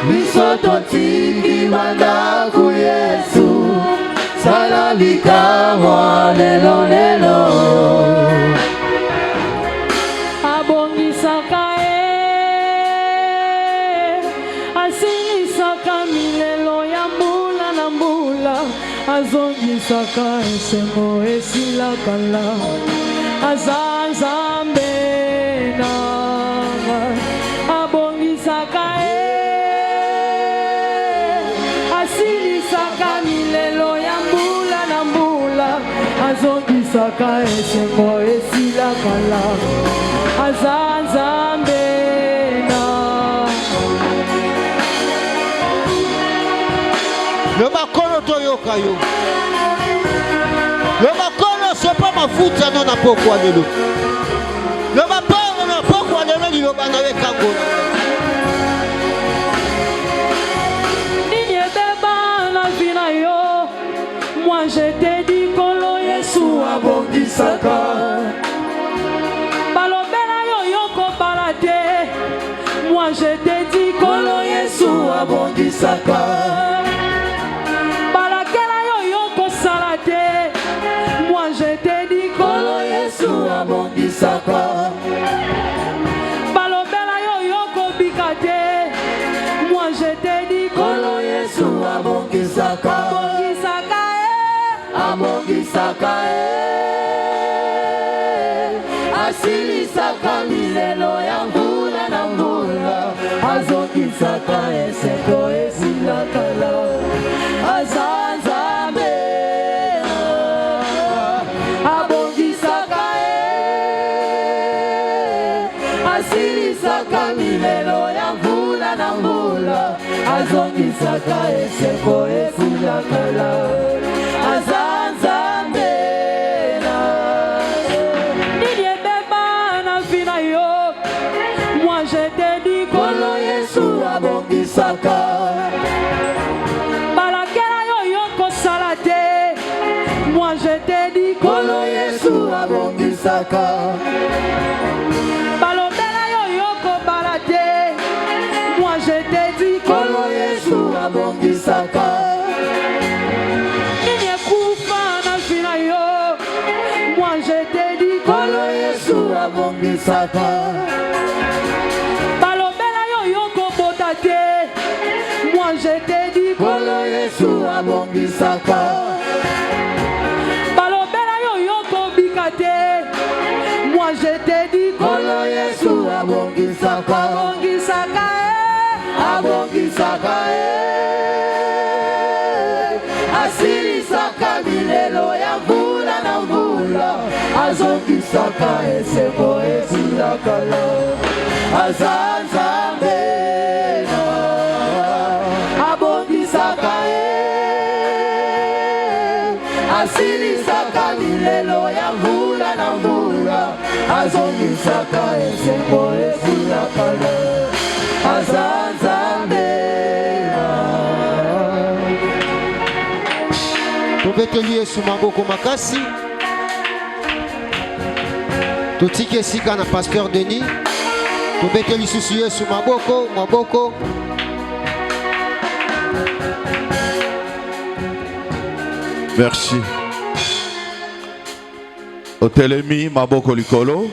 Bisoto tiki mandaku Yesu Salalika mwa lelo lelo Abongisaka asilisaka milelo ya mbula na mbula azongisaka esengo esilakala azanzambe nanga abongisaka asilisaka milelo ya mbula na mbula azongisaka esengo esilakala azanzambe nanga. Le makono toyoka yo. Le makono c'est pas ma foute ça non na pokwa lelo. Le makono na pokwa lelo liloba na wekango. Ninye beba na vina yo. Moi je te dis kolo Yesu abongisaka. Balobela yo yoko balade. Moi je te dis kolo Yesu abongisaka. Moi je te dis kolo Yesu abongisaka. Balobela yo yoko bikate. Moi je te dis kolo Yesu abongisaka. Abongisaka asilisaka milelo ya mbula na mbula azongisaka eseko esilakala azanzambe asilisaka milelo ya mbula na mbula azongisaka eseko esilakala azanzambe nini ebeba na vina yo. Moi je te dis kolo Yesu abongisaka. Balakela yo yoko salate. Moi je te dis kolo Yesu abongisaka. Moi je te dis kolo Yesu abongisaka. Ninye kufa na vina yo. Moi je te dis kolo Yesu abongisaka. Balobela yo yoko botate. Moi je te dis kolo Yesu abongisaka. Balobela yo yoko bikate. Moi je te dis kolo Yesu abongisaka. Abongisaka asilisaka milelo ya mbula na mbula azongisaka eseko esilakala azanzambe abongisaka asilisaka milelo ya mbula na mbula azongisaka eseko esilakala azanzambe. Tobeteli Yesu maboko makasi. Totiki esika na Pasteur Denis. Tobeteli susu Yesu maboko. Merci. Otelemi maboko likolo.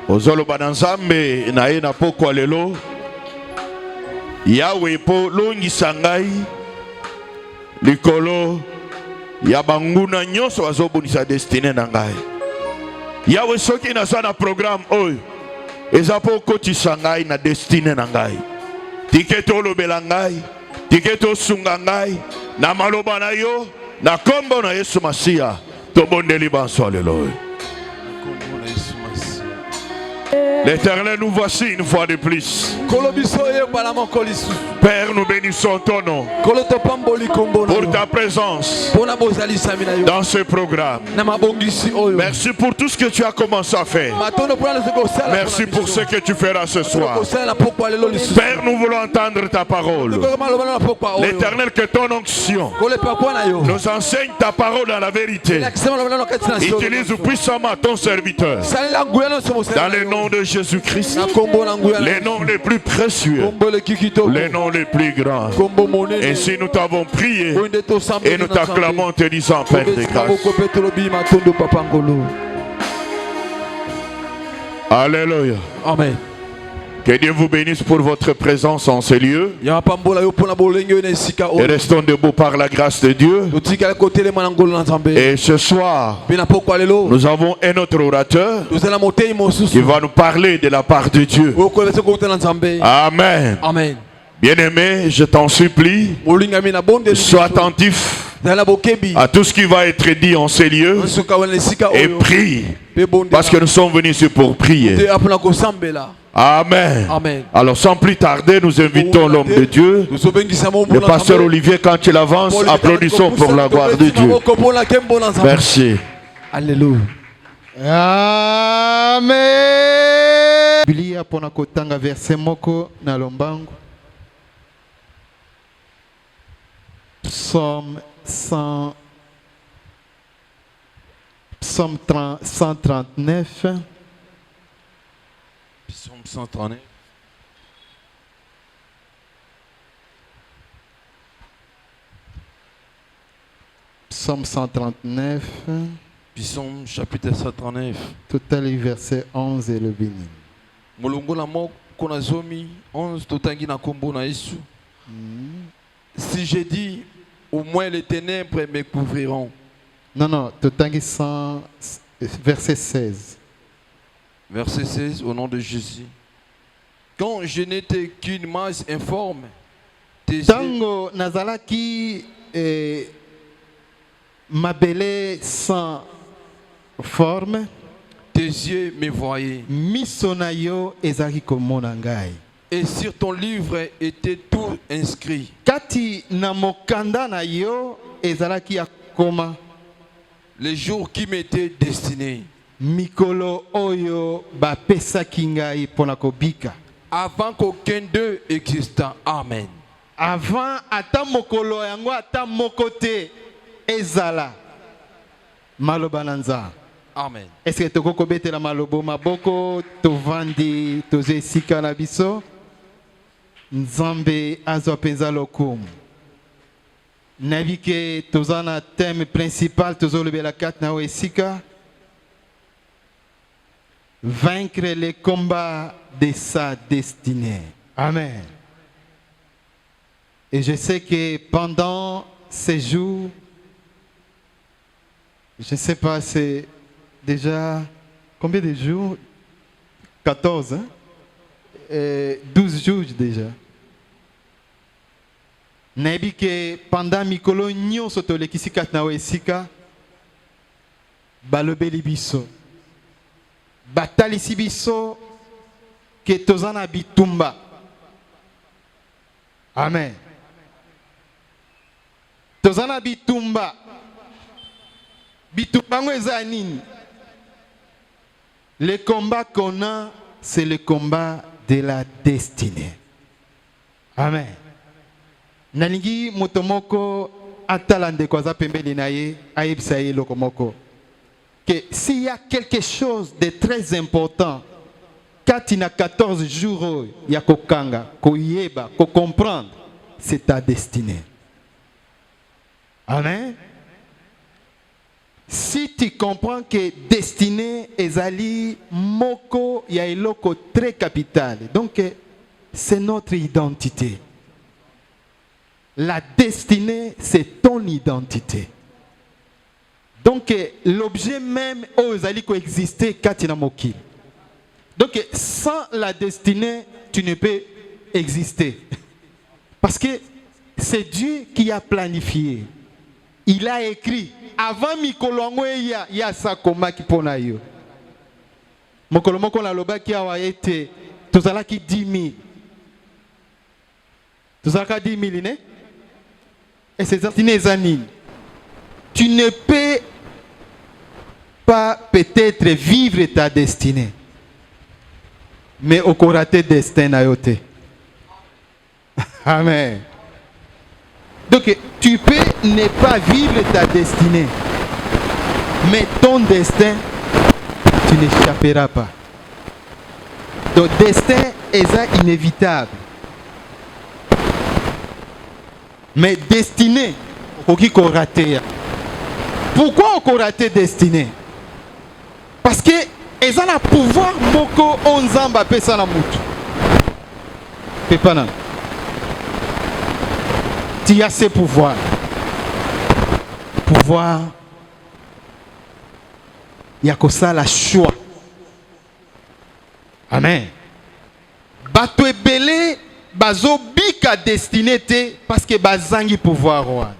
Ozolo bananzambe na ye na pokwa lelo. Yawe po longisa ngai likolo ya banguna nyonso azobunisa destine na ngai. Yawe soki naza na programme oyo eza po kotisa ngai na destine na ngai. Tiketo olobela ngai, tiketo sunga ngai na maloba na yo na kombo na Yesu Masia tobondeli banso lelo. L'Éternel, nous voici une fois de plus. Père, nous bénissons ton nom pour ta présence dans ce programme. Merci pour tout ce que tu as commencé à faire. Merci pour ce que tu feras ce soir. Père, nous voulons entendre ta parole. L'Éternel, que ton onction nous enseigne ta parole dans la vérité. Utilise puissamment ton serviteur. Dans le nom de Jésus-Christ, les noms les plus précieux, les noms les plus grands. Et si nous t'avons prié et nous t'acclamons te disant Père de grâce. Alléluia. Amen. Que Dieu vous bénisse pour votre présence en ces lieux. Et restons debout par la grâce de Dieu. Et ce soir, nous avons un autre orateur qui va nous parler de la part de Dieu. Amen. Amen. Bien-aimé, je t'en supplie, sois attentif à tout ce qui va être dit en ces lieux et prie. Parce que nous sommes venus ici pour prier. Amen. Amen. Alors sans plus tarder, nous invitons l'homme de Dieu, le pasteur Olivier, quand il avance, applaudissons pour la gloire de Dieu. Merci. Alléluia. Amen. Biblia pona kotanga verset moko na lombango. Psaume 139. Psaume 139. Psaume 139. Psaume chapitre 139. Total verset 11 et le béni. Molongola mo konazomi 11 totangi na kombo na Yesu. Si j'ai dit au moins les ténèbres me couvriront. Non, totangi 100 verset 16. Verset 16, au nom de Jésus. Quand je n'étais qu'une masse informe, Tango nazalaki mabele sans forme, tes yeux me voyaient. Misonayo ezaki komona ngai. Et sur ton livre était tout inscrit. Kati na mokanda na yo ezalaki akoma. Les jours qui m'étaient destinés. Mikolo oyo bapesaki ngai pona kobika. Avant qu'aucun d'eux exista. Amen. Avant ata mokolo yango ata mokote ezala. Maloba nanza. Amen. Est-ce que toko betela malobo maboko tovandi toze sika na biso? Nzambe azwa penza lokumu. Navike tozana thème principal tozo lebela kat na esika. Vaincre les combats de sa destinée. Amen. Et je sais que pendant ces jours, je ne sais pas, c'est déjà combien de jours? 14, hein? 12 jours déjà. Nabi que pendant mikolo nyon soto lekisi katna esika balobeli biso. Batalisi biso ke tozana bitumba. Amen. Tozana bitumba. Bitumba ngweza nini? Le combat qu'on a, c'est le combat de la destinée. Amen. Nalingi motomoko atalande kwaza pembeli naye ayebisa ye lokomoko. Que s'il y a quelque chose de très important, quand il y a 14 jours, il y a kokanga, koyeba, ko comprendre, c'est ta destinée. Amen. Si tu comprends que destinée est ali moko ya eloko très capital, donc c'est notre identité. La destinée, c'est ton identité. Donc l'objet même ozali ko exister katina moki. Donc sans la destinée, tu ne peux exister. Parce que c'est Dieu qui a planifié. Il a écrit avant mikolongo ya sa koma ki pona yo. Mokolomoko la loba ki awa ete tozala ki 10 000. Tozala ki 10 000 ne? Et c'est destiné zanine. Tu ne peux pas peut-être vivre ta destinée, mais au koraté destin na yote. Amen. Donc tu peux ne pas vivre ta destinée, mais ton destin, tu n'échapperas pas. Donc destin est inévitable. Mais destinée, on qui raté. Pourquoi on raté destinée? Parce que ils ont le pouvoir moko onzamba pesa na mutu. Pepana. Tu as ce pouvoir. Pouvoir. Il y a que ça la choix. Amen. Bato ebele bazo bika destiné te parce que bazangi pouvoir wa.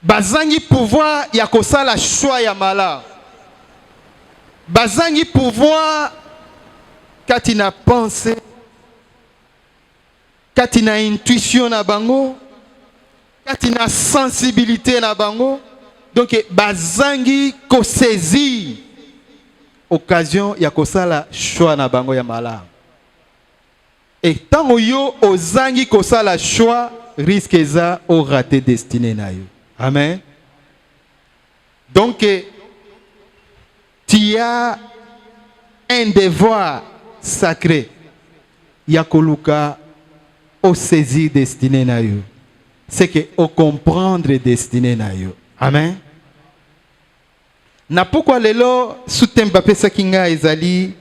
Bazangi pouvoir ya ko ça la choix ya mala. Bazangi pouvoir quand il a pensé, quand il a intuition na bango, quand il a sensibilité na bango, donc bazangi ko saisir occasion ya ko ça la choix na bango ya mala. Et tant yo ozangi ko ça la choix risque za au raté destiné na yo. Amen. Donc, tu as un devoir sacré. Yakoluka au saisir destiné na yo. C'est que au comprendre destiné na yo. Amen. Na pourquoi lelo Soutembape Sakinga ezali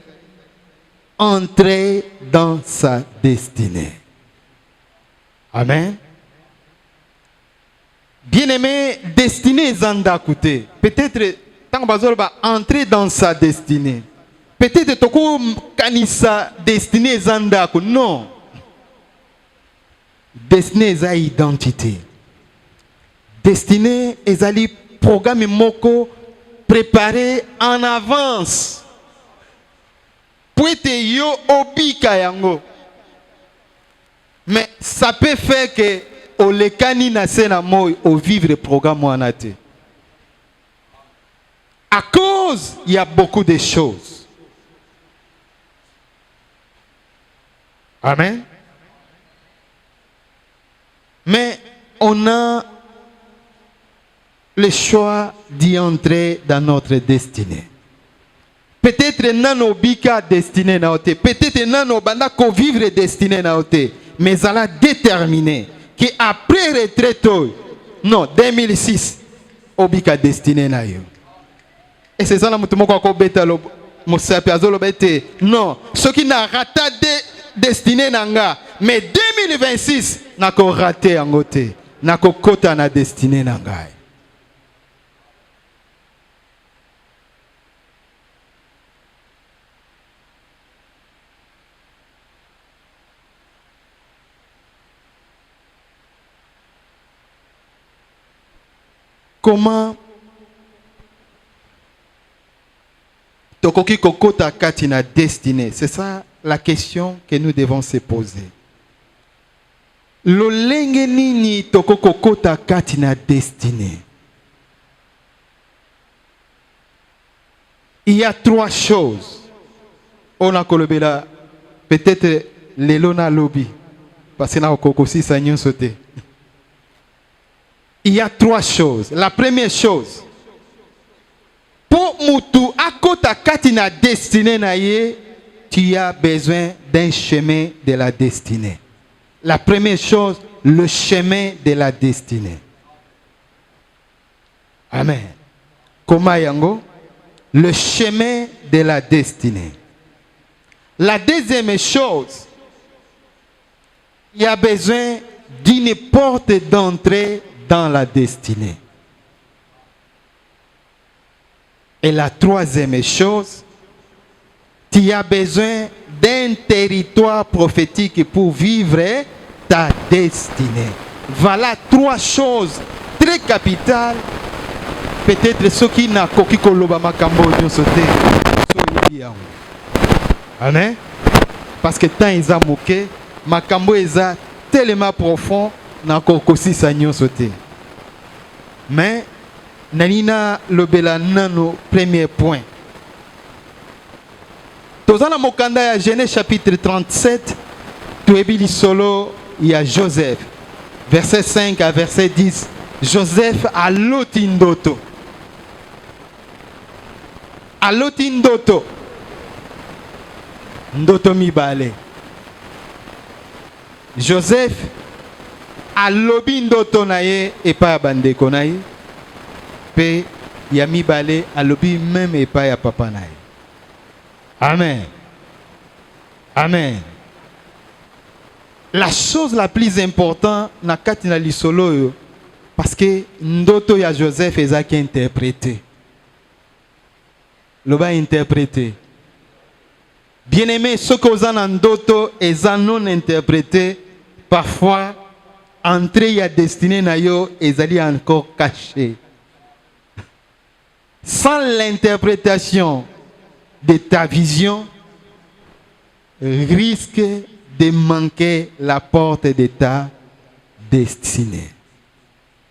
entrer dans sa destinée. Amen. Bien-aimé, destinée zanda côté. Peut-être tant que va entrer dans sa destinée. Peut-être toko kanisa destinée zanda ko non. Destinée za identité. Destinée ezali programme moko préparé en avance. Poete yo obika yango. Mais ça peut faire que au lekani na sena moy au vivre programme wanate. À cause il y a beaucoup de choses. Amen. Mais on a le choix d'y entrer dans notre destinée. Peut-être nano bika destinée na ote, peut-être nano banda ko vivre destinée na ote, mais elle a déterminé que après retraite, non, 2006, obika destiné na yo. Et c'est ça la mutumo kwa ko beta lo mosapi azolo bete. Non, ce qui n'a raté destiné nanga, mais 2026 n'a ko raté angote, n'a ko kota na destiné nanga. Comment tokoki kokota katina destinée? C'est ça la question que nous devons se poser. Lolenge nini tokoko kota katina destinée? Il y a trois choses. On a kolobela peut-être lelona lobby parce que na okokosi sa nyonsote. Il y a trois choses. La première chose, pour mutu akota katina destinée na ye, tu as besoin d'un chemin de la destinée. La première chose, le chemin de la destinée. Amen. Comment yango? Le chemin de la destinée. La deuxième chose, il y a besoin d'une porte d'entrée dans la destinée. Et la troisième chose, tu as besoin d'un territoire prophétique pour vivre ta destinée. Voilà trois choses très capitales. Peut-être ceux qui n'ont pas koloba makambo nyonsote. Amen. Parce que tant ils ont moqué, makambo eza tellement profond. Mais nanina lobela nano premier point. Tozana mokanda ya Genèse chapitre 37, tuebili solo ya Joseph. Verset 5 à verset 10. Joseph a lotindoto. aloti ndoto. Ndoto mibale. Joseph alobi ndoto na ye epa ya bandeko na ye. Pe ya mibale alobi même epa ya papa na ye. Amen. Amen. La chose la plus importante na kati na lisolo yo, parce que ndoto ya Joseph ezaki interprété. Loba interprété. Bien-aimé, ce que vous en ndoto eza non interprété, parfois entrée ya destinée na yo ezali encore caché. Sans l'interprétation de ta vision, risque de manquer la porte de ta destinée.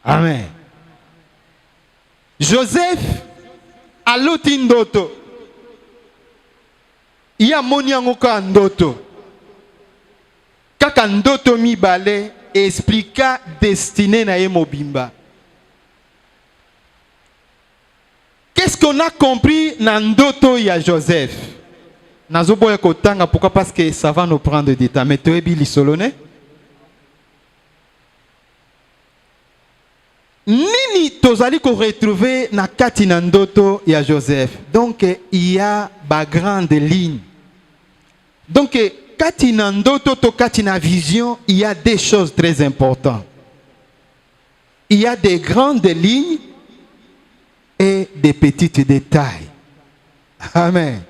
Amen. Joseph aloti ndoto. Ya moni yango ka ndoto. Kaka ndoto mibale expliqua destinée na ye mobimba. Qu'est-ce qu'on a compris dans ndoto ya Joseph? Nazoboya kotanga, pourquoi? Parce que ça va nous prendre du temps. Mais tu es bili solone. Nini tozali ko retrouver na kati na ndoto ya Joseph. Donc il y a ba grande ligne. Donc kati na ndoto to kati na vision, il y a des choses très importantes. Il y a des grandes lignes et des petites détails. Amen.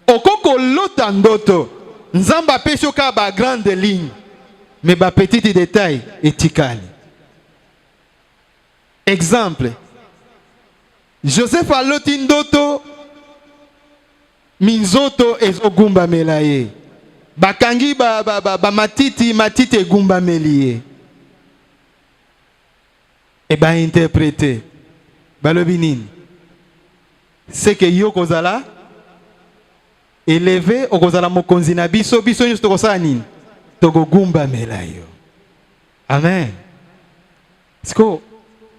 Okoko lota ndoto, nzamba pesho ka ba grande ligne, mais ba petite détail etikali. Exemple, Joseph a loti ndoto, minzoto ezogumba melaye. Bakangi ba matiti egumba meliye. Et ba interprété. Balobi nini? C'est que yo kozala élevé okozala mokonzi na biso nyuso tokosala nini? Tokogumba melayo. Amen. Siko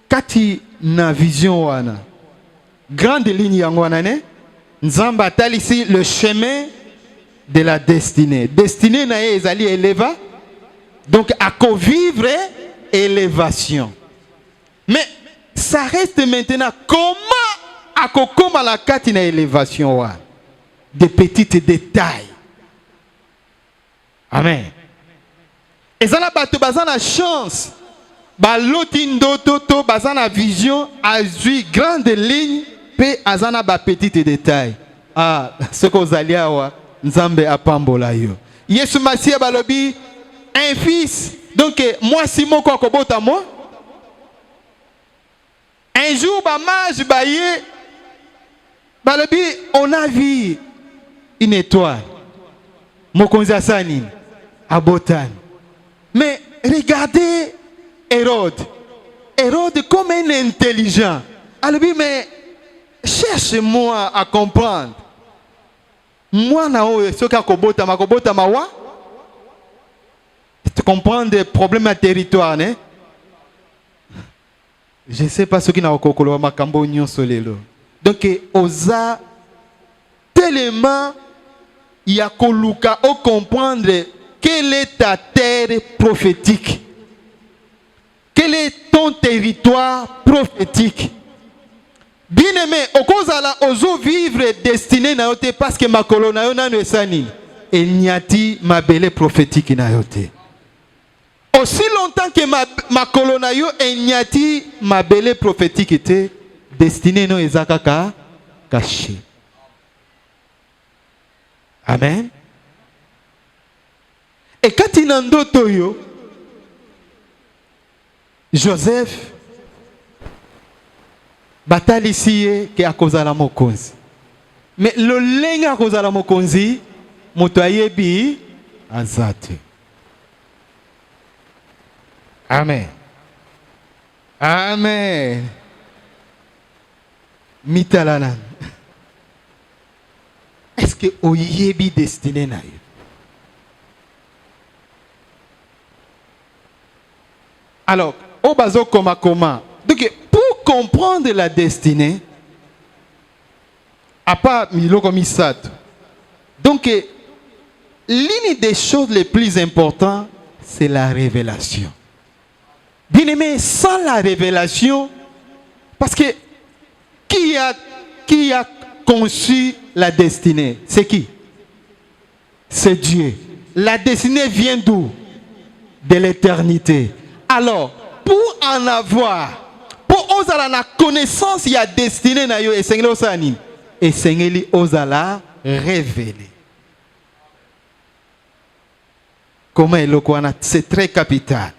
kati na vision wana grande ligne yango wana ne nzamba atali ici le chemin de la destinée. Destinée na ye ezali éleva. Donc à vivre élévation. Mais ça reste maintenant comment à kokoma la kati na élévation wana. Des petits détails. Amen. Et ça, bato bazana chance. Baloti ndoto to bazana vision a vu grande ligne pe azana ba petite détail. Ah, ce que vous allez avoir, nzambe apambola yo. Yesu Masia balobi un fils. Donc moi Simon ko kobota moi. Un jour ba mage baye balobi on a vu une étoile. Mokonzi asani abotan. Mais regardez Hérode. Hérode comme un intelligent. Alors mais cherche-moi à comprendre. Moi na o soka kobota mawa. Tu comprends des problèmes à territoire, né? Je ne sais pas ce qui n'a okokolo makambo nyonso lelo. Donc oza tellement il y a koluka au comprendre quelle est ta terre prophétique. Quel est ton territoire prophétique? Bien-aimé, au kozala ozo vivre destiné na yote parce que ma colonna yo nanu esani. Et nyati ma belle prophétique na yote. Aussi longtemps que ma colonna yo et nyati ma belle prophétique était destiné no ezakaka caché. Amen. Et quand il en ndoto yo, Joseph batali siye ke akozala mokonzi. Mais le lenga akozala mokonzi, moto ayebi azate. Amen. Amen. Mitalanan. Est-ce que oyebi destiné na yo? Alors, au bazo comment? Donc, pour comprendre la destinée, À part Miloko Misato. Donc, l'une des choses les plus importantes, c'est la révélation. Bien aimé, sans la révélation, parce que qui a conçu la destinée? C'est qui? C'est Dieu. La destinée vient d'où? De l'éternité. Alors, pour en avoir, pour oser la connaissance, il y a destinée na yo et Seigneur Osanine. Et Seigneur Osala révéler. Comment est le Kwana? C'est très capital.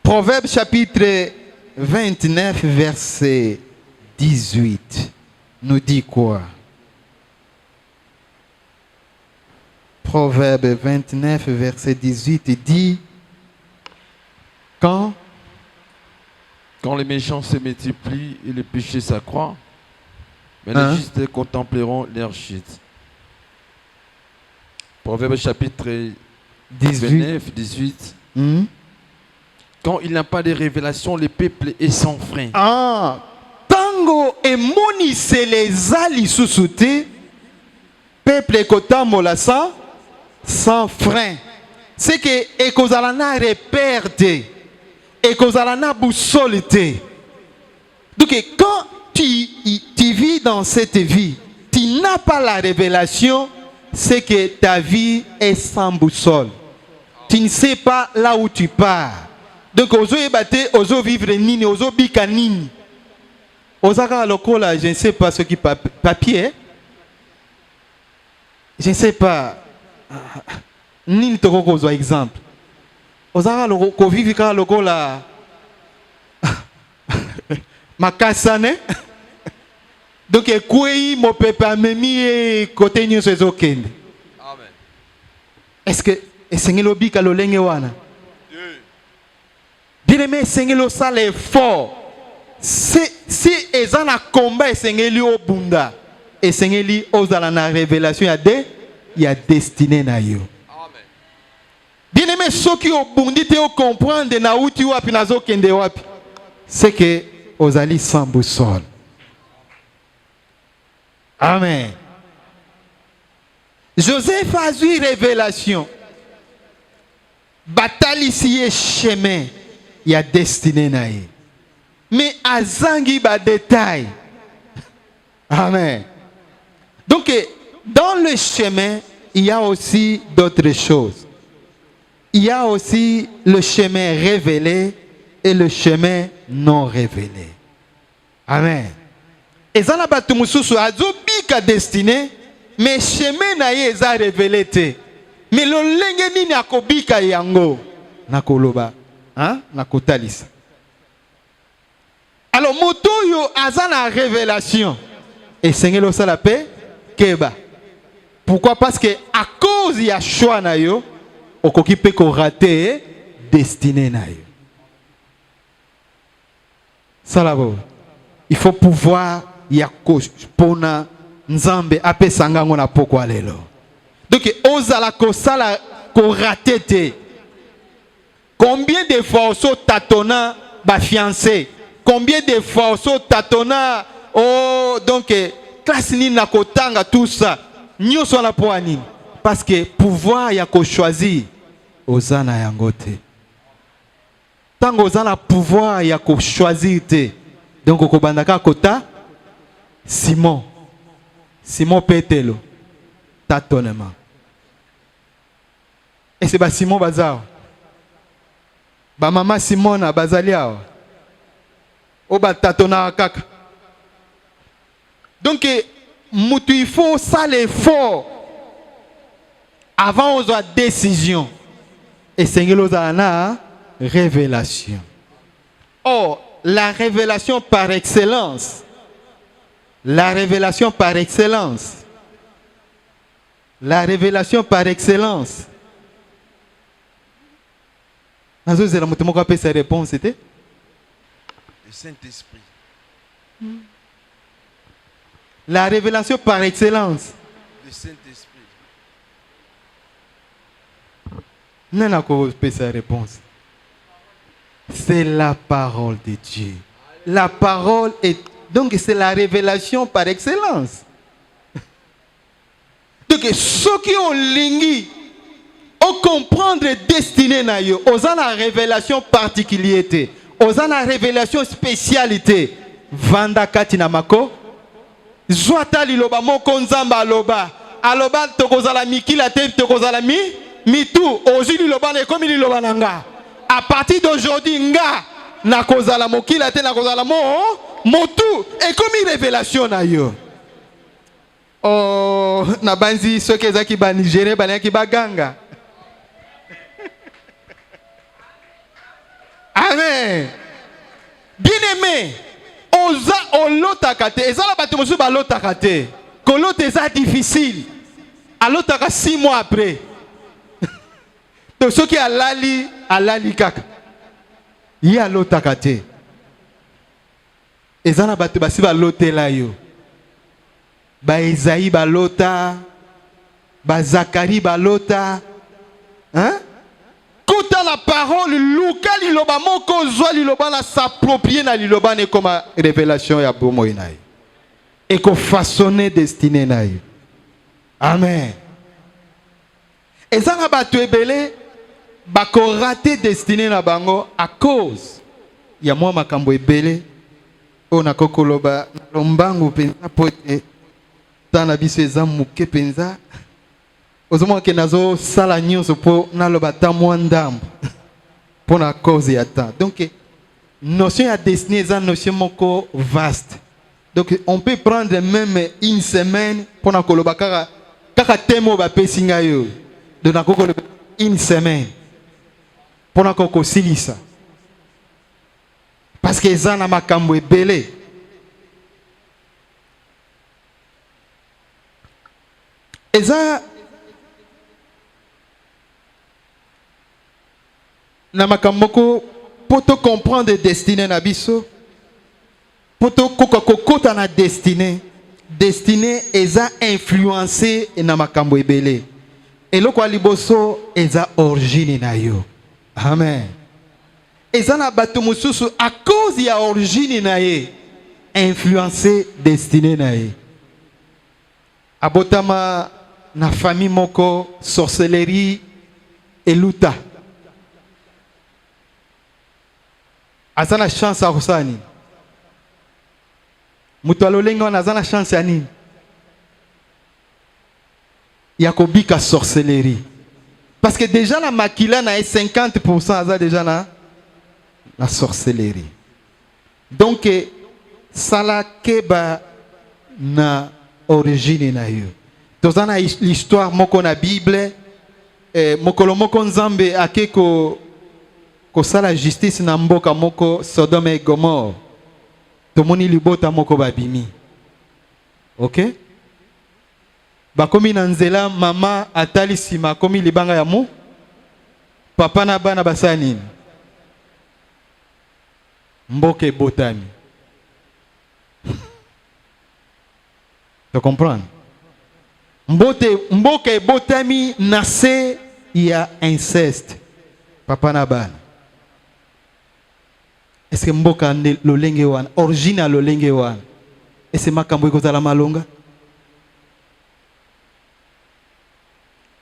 Proverbe chapitre 29, verset 18 nous dit quoi? Proverbe 29, verset 18 dit quand les méchants se multiplient et les péchés s'accroissent, mais les justes contempleront leur chute. Proverbe chapitre 29, 18. Quand il n'y a pas de révélation, le peuple est sans frein. Tango et moni c'est les ali sous-souté, peuple kotambola sans frein. C'est que ekozalana reperte, ekozalana boussolité. Donc quand tu vis dans cette vie, tu n'as pas la révélation, c'est que ta vie est sans boussole. Tu ne sais pas là où tu pars. Donc, ozo ebate, ozo vivre nini, ozo bika nini. Ozaka lokola, je ne sais pas ce qui papier. Je ne sais pas. Nini toko kozo exemple. Ozaka loko vivika lokola makasane. Donc, ekouei mo pepe amemi e kote nyo se zokende. Amen. Est-ce que esengeli obika lolenge wana? Bien-aimé, Seigneur, ça est fort. Si ils ont un combat, Seigneur, au bunda, et Seigneur, ils ont la révélation, il y a destiné na yo. Amen. Bien-aimé, ceux qui ont bundi, ils comprennent de na uti wapi na zo kende wapi. C'est que aux alliés sans boussole. Amen. Joseph a eu révélation. Bataille ici est chemin. Il y a destiné naïe. Mais à Zangi ba détail. Amen. Donc dans le chemin, il y a aussi d'autres choses. Il y a aussi le chemin révélé et le chemin non révélé. Amen. Et ça n'a pas tout mususu azobika destiné, mais chemin naïe est révélé te. Mais le lenge nini akobika yango nakoloba. Na kotalisa. Alors moto yo azana révélation et Seigneur lo sala paix keba. Pourquoi? Parce que à cause il y a choix na yo okoki pe ko rater destiné na yo. Salabo. Il faut pouvoir ya ko pona nzambe apesa ngango na pokwa lelo. Donc ozala ko sala ko rater te. Combien de fois au tatona ba fiancé? Combien de fois au tatona donc classe ni na kotanga tout ça. Nyo so la poani parce que pouvoir ya ko choisir ozana yangote. Tango ozana pouvoir ya ko choisir te. Donc ko bandaka kota Simon Petelo tatonement. Et c'est ba Simon Bazar. Ba maman Simona bazalia o ba tatona kaka. Donc mutu il faut ça l'effort avant aux décision et Seigneur Lozana révélation. Or la révélation par excellence, la révélation par excellence, la révélation par excellence. La réponse c'était le Saint-Esprit. La révélation par excellence. Le Saint-Esprit. Non, sa réponse. C'est la parole de Dieu. La parole est Donc c'est la révélation par excellence. Donc ceux qui ont lingi, ont comprendre destinée na yo, ont la révélation particularité, ont la révélation spécialité. Vanda katina mako, zwata liloba moko nzamba aloba, aloba tokozala mikila te tokozala mitu, ozi liloba ne komi liloba nanga. À partir d'aujourd'hui nga na kozala mokila te na kozala motu, et comme révélation na yo. Oh, na banzi ceux qui ezaki ba Nigérien ba ki baganga. Amen. Bien-aimé, oza olotaka te, ezala bato mosu ba lotaka te. Ko lote eza difficile. Alotaka 6 mois après. Donc ceux qui alali kaka. Yi alotaka te. Ezana bato basi ba lotela yo. Ba Esaïe ba lota, ba Zacharie ba lota. Hein? Kuta la parole luka liloba moko zwa liloba na s'approprier na liloba ne comme révélation ya bomo inayi. Et qu'on façonne destiné nayi. Amen. Ezana bato ebele ba ko raté destiné na bango à cause ya mwa makambo ebele ona kokoloba lombangu penza pote tana biso eza muke penza ozomo ke nazo sala nyonso po naloba ta mwa ndambo pour na cause ya temps. Donc notion ya destinée eza notion moko vaste. Donc on peut prendre même une semaine pour na koloba kaka temo ba pesinga yo de na kokoloba une semaine pour na koko silisa parce que eza na makambo ebele. Eza na makamoko poto comprendre destinée na biso poto kokota na destinée eza influencé na makambo ebele eloko liboso eza origine na yo. Amen. Eza na bato mosusu à cause ya origine na ye influencé destinée na ye. Abotama na famille moko sorcellerie eluta. Azana chance a kusani. Mutu alolenga wana azana chance ya nini? Ya kobika sorcellerie. Parce que déjà la makila na 50% aza déjà na sorcellerie. Donc sala keba na origine na yo. Tozana l'histoire moko na Bible mokolo moko nzambe akeko ko sala justice na mboka moko Sodome et Gomorrhe. Tomoni libota moko babimi. OK? Bakomi na nzela mama atali sima komi libanga ya mu papa na bana basani. Mboke botami. Tu comprends? Mboke botami nase ya inceste. Papa na bana. Est-ce que mboka lolenge wana origine lolenge wana? Est-ce que makambo ekozala malonga?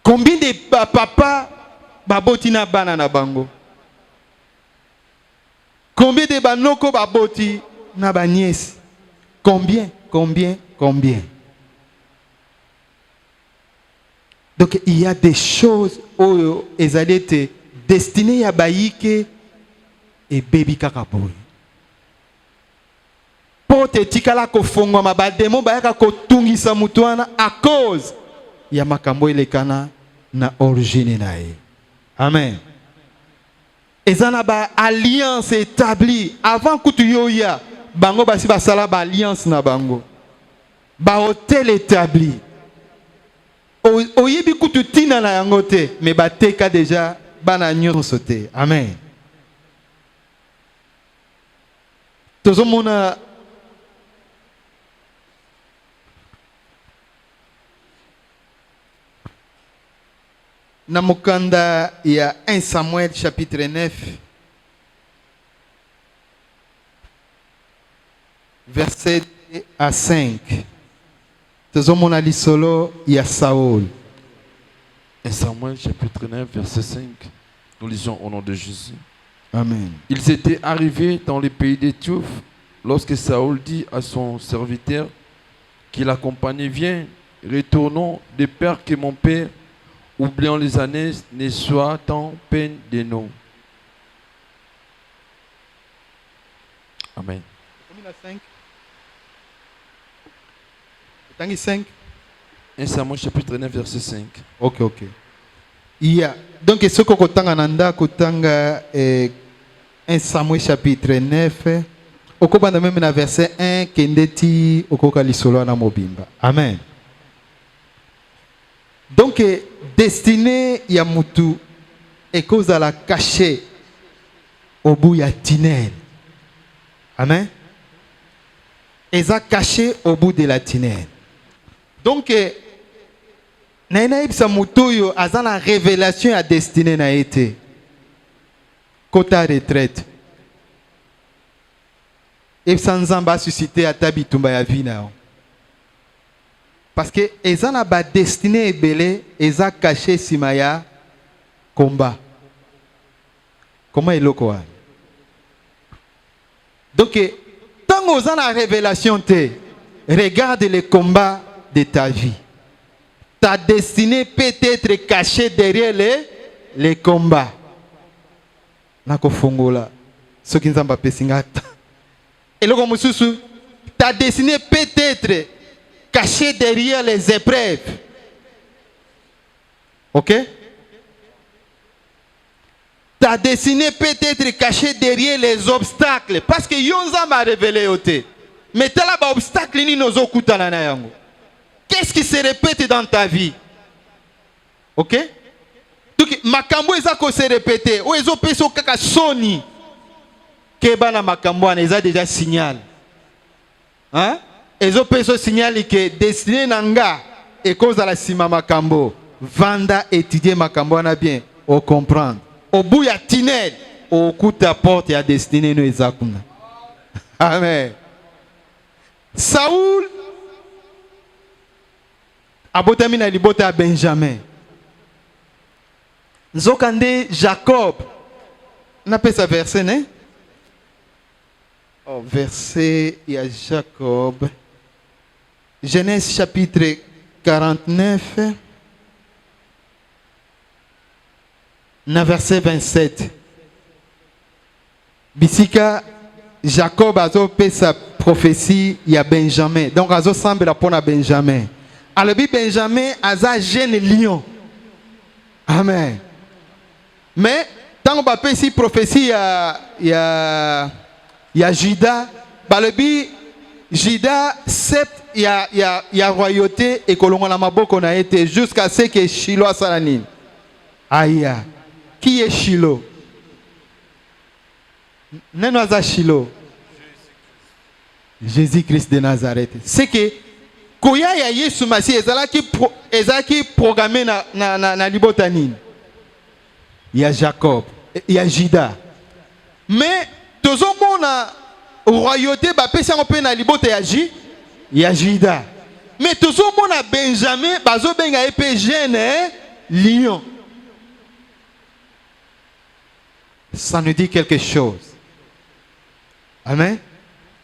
Combien de papa baboti na bana na bango? Combien de banoko baboti na ba nièce? Combien? Donc il y a des choses où ils allaient être destinées à baïke et baby kakaboy. Pour te tikala ko fongo ma ba demo ba ka ko tungisa mutuana à cause ya makambo elekana na origine nae. Amen. Ezana ba alliance établie avant kutu yoya bango basi ba sala ba alliance na bango. Ba hôtel établi. Oyebi kutu tina na yango te mais ba teka déjà bana nyonso te. Amen. Tozomona na mokanda ya 1 Samuel chapitre 9 verset à 5. Tozomona lisolo ya Saul. 1 Samuel chapitre 9 verset 5. Nous lisons au nom de Jésus. Amen. Ils étaient arrivés dans le pays d'Éthiopie lorsque Saül dit à son serviteur qui l'accompagnait, viens, retournons de peur que mon père, oubliant les années, ne soit en peine de nous. Amen. 5. 1 Samuel chapitre 9 verset 5. Ok. Yeah. Donc, ce que kotanga nanda kotanga 1 Samuel chapitre 9. Okobanda même na verset 1 kendeti okoka lisolo na mobimba. Amen. Donc, destiné ya mutu et cause à la cacher au bout ya tunnel. Amen. Et ça caché au bout de la tunnel. Donc, naïnaïb sa mutuyo a la révélation à destinée na été. Kota retraite. Et sans zamba suscité à tabitumba ya vina. Parce que eza na ba destiné belé, eza caché simaya combat. Comment est loko? Donc, tant que vous avez la révélation, regarde les combats de ta vie. Ta destinée peut être cachée derrière les combats. Nakofongola. Ce qui nous a pas singata. Et le gomususu, ta destinée peut être cachée derrière les épreuves. Ok? Ta destinée peut être cachée derrière les obstacles. Parce que Yonza m'a révélé. Mais tu as un obstacle. Qu'est-ce qui se répète dans ta vie? Ok? Donc, makambo ezako se répéter. Ou ezo peso kaka soni. Keba na makambo ane eza déjà signal. Hein? Ezo peso signal que destiné nanga et cause à la sima makambo. Vanda étudier makambo ana bien. Au comprendre. Au bout ya tunnel, au coup de porte ya destiné no ezakuna. Amen. Saoul abotami na libota ya Benjamin. Nzokande Jacob. Na pesa verset ne? Oh, verset ya Jacob. Genèse chapitre 49. Na verset 27. Bisika Jacob a fait sa prophétie il y a Benjamin. Donc azo semble pour na Benjamin. Alors Benjamin a un jeune lion. Amen. Mais tant qu'on fait si prophétie il y a Juda, balebi Juda sept il y a royauté et kolongo na maboko na été jusqu'à ce que Shiloh a salanine. Aïe. Qui est Shiloh? Nenoza Shiloh. Jésus-Christ de Nazareth. C'est que Koya ya Yesu Masi ezaki programmé na libotanine. Il y a Jacob, il y a Juda. Mais tout le monde a royauté ba pesa ngopé na libota ya il y a Juda. Mais tout le monde a Benjamin bazo benga épée jeune lion. Ça nous dit quelque chose. Amen.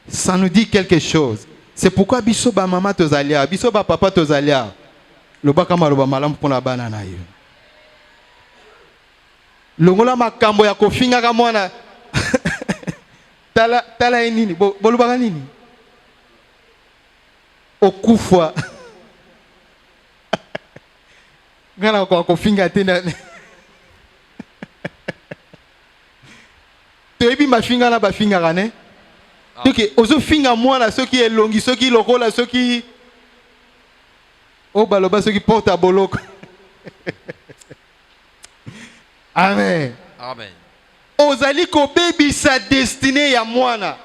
Ça nous dit quelque chose. C'est pourquoi biso ba maman tozalia, biso ba papa tozalia. Le bakama lo ba malam pour la banana yo. Longola makambo ya kofinga ka mwana. Tala nini? Bolubaka nini? Okufwa. Ngana kwa kofinga tena. Tebi mafinga na bafinga kane. Donc ozo finga mwana ceux qui est longi, ceux qui lokola, ceux qui oh baloba ceux qui porte à boloko. Amen. Amen. Ozali ko baby sa destinée ya mwana.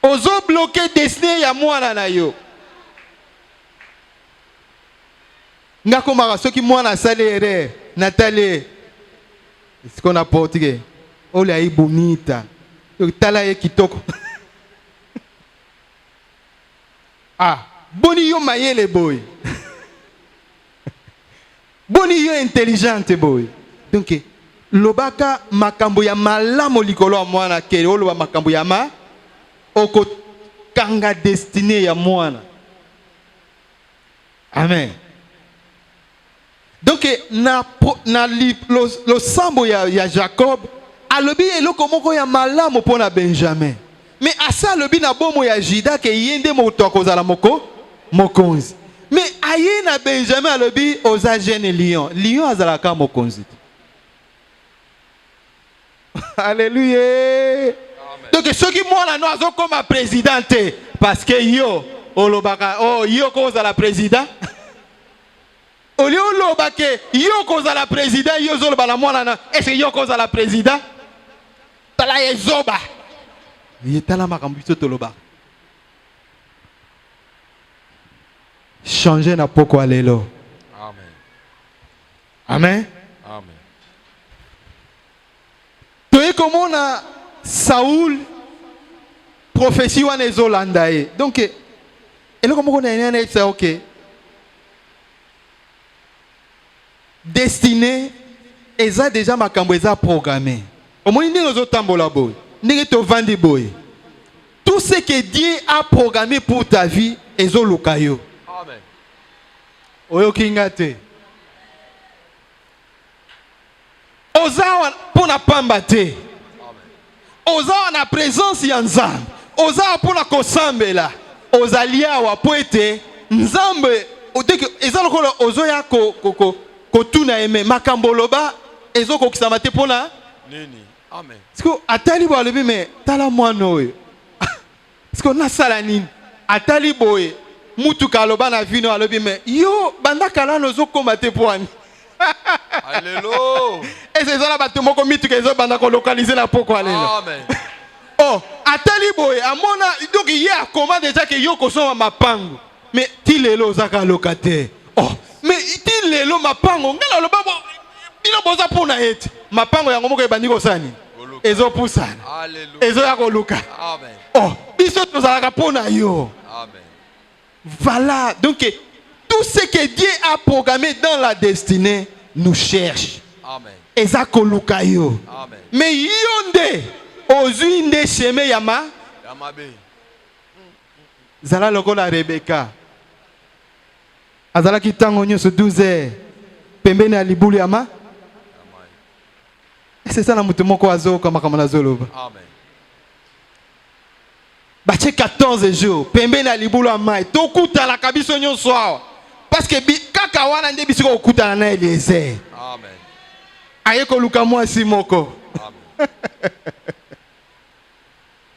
Ozo bloquer destinée ya mwana na yo. Ngako mara ceux qui mwana salere Nathalie. Ce qu'on a porté. Ola bonita. Tala ye kitoko. Ah, boni yo mayele boy. Boni yo intelligente boy. Donc lobaka makambo ya malamu likolo mwana ke oloba makambo ya ma oko kanga destiné ya mwana. Amen. Donc le sambo ya Jacob alobi eloko moko ya malamu pona Benjamin. Mais asa lobi na bomo ya Juda ke yende moto akozala mokonzi. Mais aye na Benjamin alobi oza jeune lion. Lion azalaka mokonzi. Alléluia. Amen. Donc ceux qui mona no azo comme présidente parce que yo olobaka oh yo kozala président. Oli olobake yo kozala président yo zoloba la mona na est-ce que yo kozala président? Tala yezoba. Yetala makambo to loba. Changer na poko alelo. Amen. Amen. Amen. Toye comment na Saoul prophétie wana ezolanda ye. Donc eloko moko na ene na ça OK. Destiné eza déjà makambo eza programmé. Au moins ndenge ozotambola boy. Ndenge to vandi boy. Tout ce que Dieu a programmé pour ta vie ezoluka yo. Amen. Oyo kingate. Oza pona pamba te. Oza na présence ya Nzambe. Oza pona kosambela. Ozalia wa poete Nzambe odeke eza lokola ozoya ko tuna eme makambo loba ezoko kisamate pona nini. Amen. Siko atali bo alobi me tala mwana oyo. Siko na sala nini? Atali boye mutu kaloba na vino alobi me yo banda kala nozo komate poani. Alléluia. Et c'est ça la bato moko mitu ke zo banda ko localiser na poko alelo. Amen. Oh, atali boye amona donc hier comment déjà que yo ko so mapango. Mais ti lelo zaka locataire. Oh, mais ti lelo mapango ngala loba bo bino boza pona ete. Mapango yango moko ebandi ko sani. Ezo pusana. Alléluia. Ezo ya ko luka. Amen. Oh, biso tozalaka pona yo. Amen. Voilà, donc tout ce que Dieu a programmé dans la destinée nous cherche. Amen. Eza ko luka yo. Amen. Mais yonde ozui nde chemin yama Yamabe. zala lokola Rebecca. Azala kitango nyoso 12h. Pembeni ya libulu yama. C'est ça la mutu moko azo kama na zoloba. Amen. Bache 14 jours. Pembeni ya libulu yama. Tokuta la kabiso nyonso awa. Parce que kaka wana nde bisiko okuta na Eliezer. Amen. Aye ko luka mwasi moko. Amen.